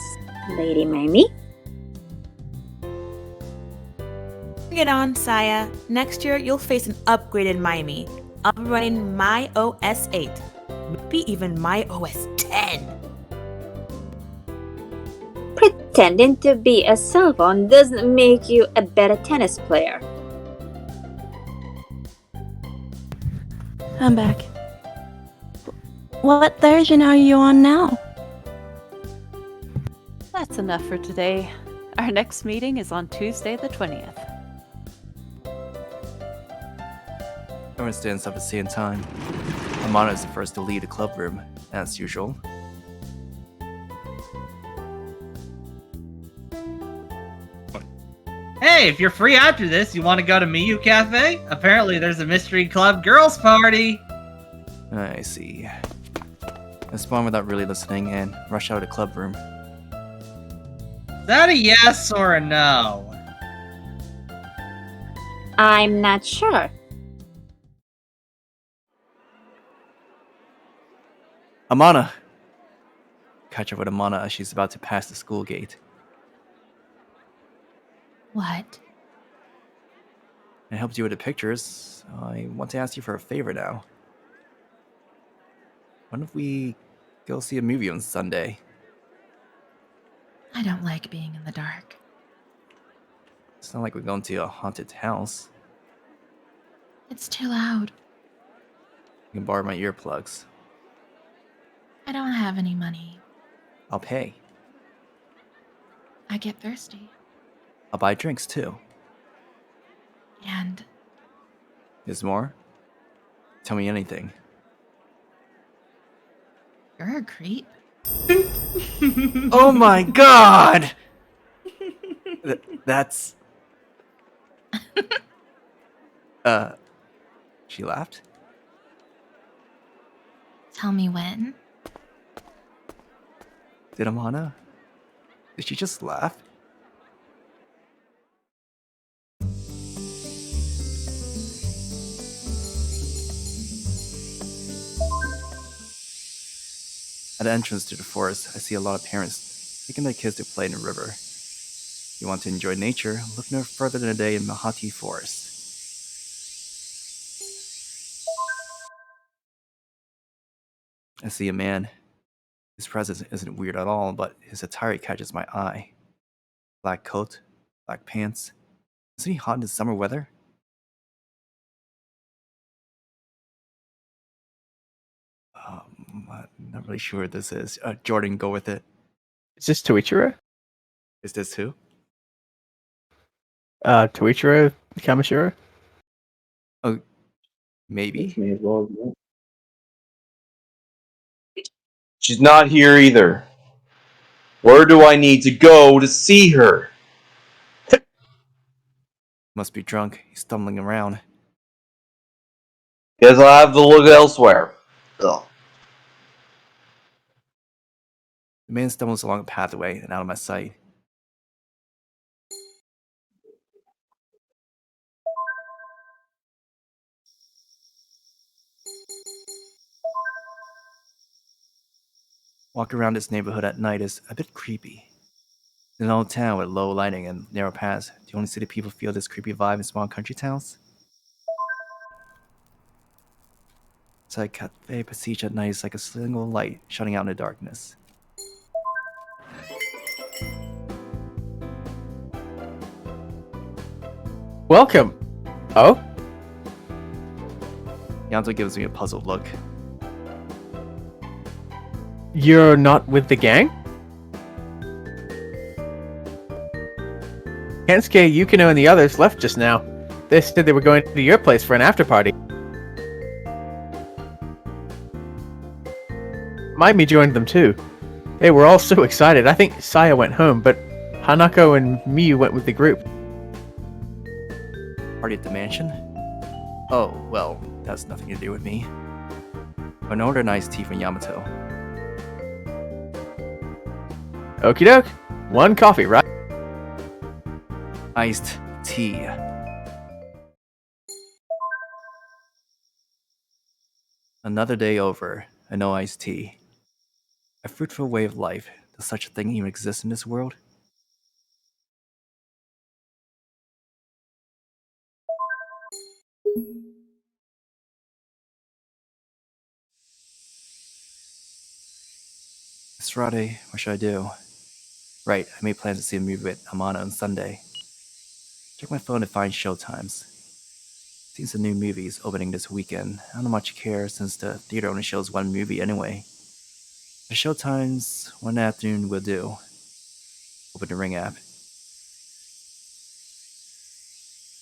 Lady Maimi. Bring it on, Saya. Next year, you'll face an upgraded Maimi. I'll be running my OS 8. Maybe even my OS 10. Pretending to be a cell phone doesn't make you a better tennis player. I'm back. What version are you on now? That's enough for today. Our next meeting is on Tuesday the 20th. Everyone stands up at the same time. Amane is the first to leave the club room, as usual. Hey, if you're free after this, you want to go to Mibu Cafe? Apparently there's a mystery club girls party. I see. I spawned without really listening and rush out of the club room. Is that a yes or a no? I'm not sure. Amane! Catch up with Amane as she's about to pass the school gate. What? I helped you with the pictures. I want to ask you for a favor now. What if we go see a movie on Sunday? I don't like being in the dark. It's not like we're going to a haunted house. It's too loud. You can borrow my earplugs. I don't have any money. I'll pay. I get thirsty. I'll buy drinks too. And There's more? Tell me anything. you're a creep. Oh my god! That's... She laughed? Tell me when. Did Amane? Did she just laugh? At the entrance to the forest, I see a lot of parents taking their kids to play in the river. If you want to enjoy nature, look no further than a day in Mahati Forest. I see a man. His presence isn't weird at all, but his attire catches my eye. Black coat, black pants. Isn't he hot in the summer weather? I'm not really sure what this is. Jordan, go with it. Is this Toichiro? Is this who? Toichiro Kamashiro? Oh, maybe. That's me as well, isn't it? She's not here either. Where do I need to go to see her? Must be drunk. He's stumbling around. Guess I'll have to look elsewhere. Ugh. The man stumbles along a pathway and out of my sight. Walking around this neighborhood at night is a bit creepy. In an old town with low lighting and narrow paths, do you only see the people feel this creepy vibe in small country towns? Inside Cafe Passage at night is like a single light shining out in the darkness. Welcome. Oh? Yamato gives me a puzzled look. You're not with the gang? Kensuke, Yukino, and the others left just now. They said they were going to your place for an after party. Maimi joined them too. They were all so excited. I think Saya went home, but Hanako and Miu went with the group. Party at the mansion? Oh, well, that's nothing to do with me. An order an iced tea from Yamato. Okie doke. 1 coffee, right? Iced tea. Another day over, and no iced tea. A fruitful way of life. Does such a thing even exist in this world? It's Friday. What should I do? Right, I made plans to see a movie with Amane on Sunday. Check my phone to find showtimes. Seems the new movie's opening this weekend. I don't know much care since the theater only shows 1 movie anyway. The showtimes, 1 afternoon will do. Open the Ring app.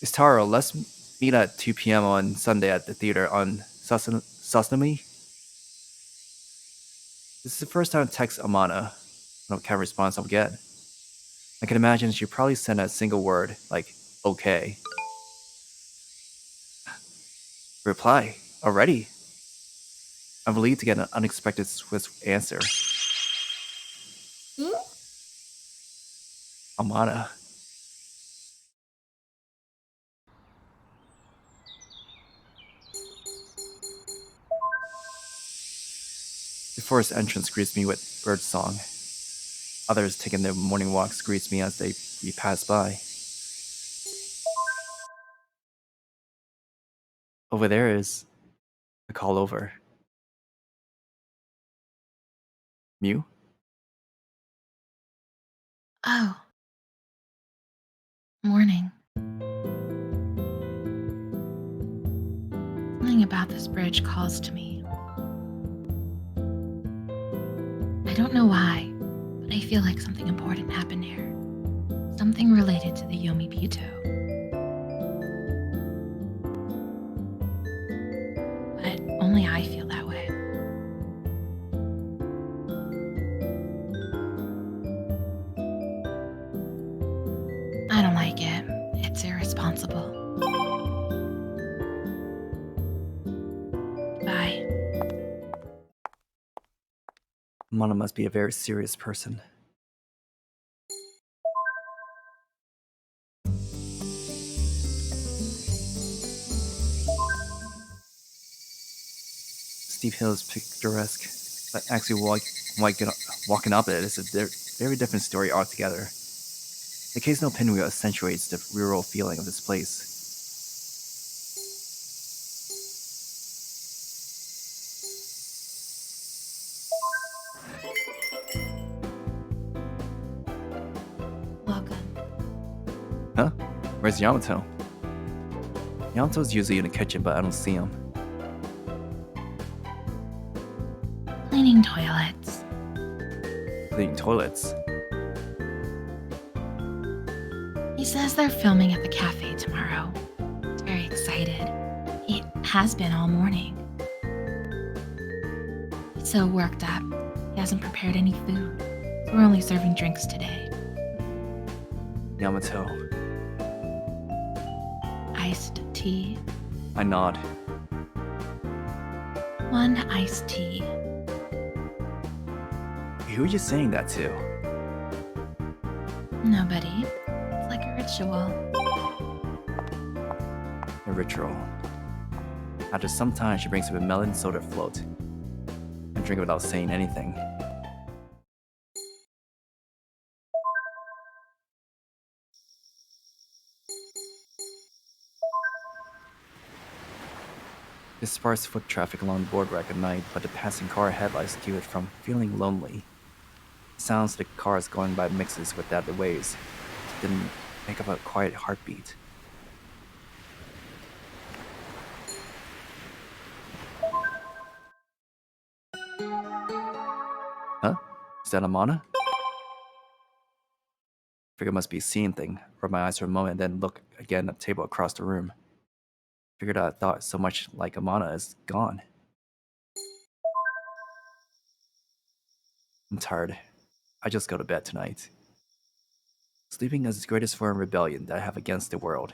It's Torou. Let's meet at 2 p.m. on Sunday at the theater on Tatsumi. This is the first time I text Amane. I don't know what kind of response I'll get. I can imagine she'll probably send a single word, like, okay. Reply. Already? I'm relieved to get an unexpected swift answer. Amane. The forest entrance greets me with birdsong. Others taking their morning walks greets me as we pass by. Over there is a call over. Mew? Oh. Morning. Something about this bridge calls to me. I don't know why, but I feel like something important happened here. Something related to the Yomibito. But only I feel that way. I don't like it. It's irresponsible. Bye. Amane must be a very serious person. Steep hills picturesque, but actually walking up it is a very different story altogether. The occasional pinwheel accentuates the rural feeling of this place. Welcome. Huh? Where's Yamato? Yamato's usually in the kitchen, but I don't see him. Cleaning toilets. Cleaning toilets? He says they're filming at the cafe tomorrow. He's very excited. He has been all morning. He's so worked up. He hasn't prepared any food. So we're only serving drinks today. Yamato. Iced tea. I nod. 1 iced tea. Who are you saying that to? Nobody. It's like a ritual. A ritual. After some time, she brings up a melon soda float. I drink it without saying anything. There's sparse foot traffic along the boardwalk at night, but the passing car headlights keep it from feeling lonely. The sounds of the cars going by mixes with that of the waves. It didn't make up a quiet heartbeat. Huh? Is that Amane? Figured it must be a seeing thing. Rubbed my eyes for a moment and then look again at the table across the room. Figured I thought so much like Amane is gone. I'm tired. I just go to bed tonight. Sleeping is the greatest form of rebellion that I have against the world.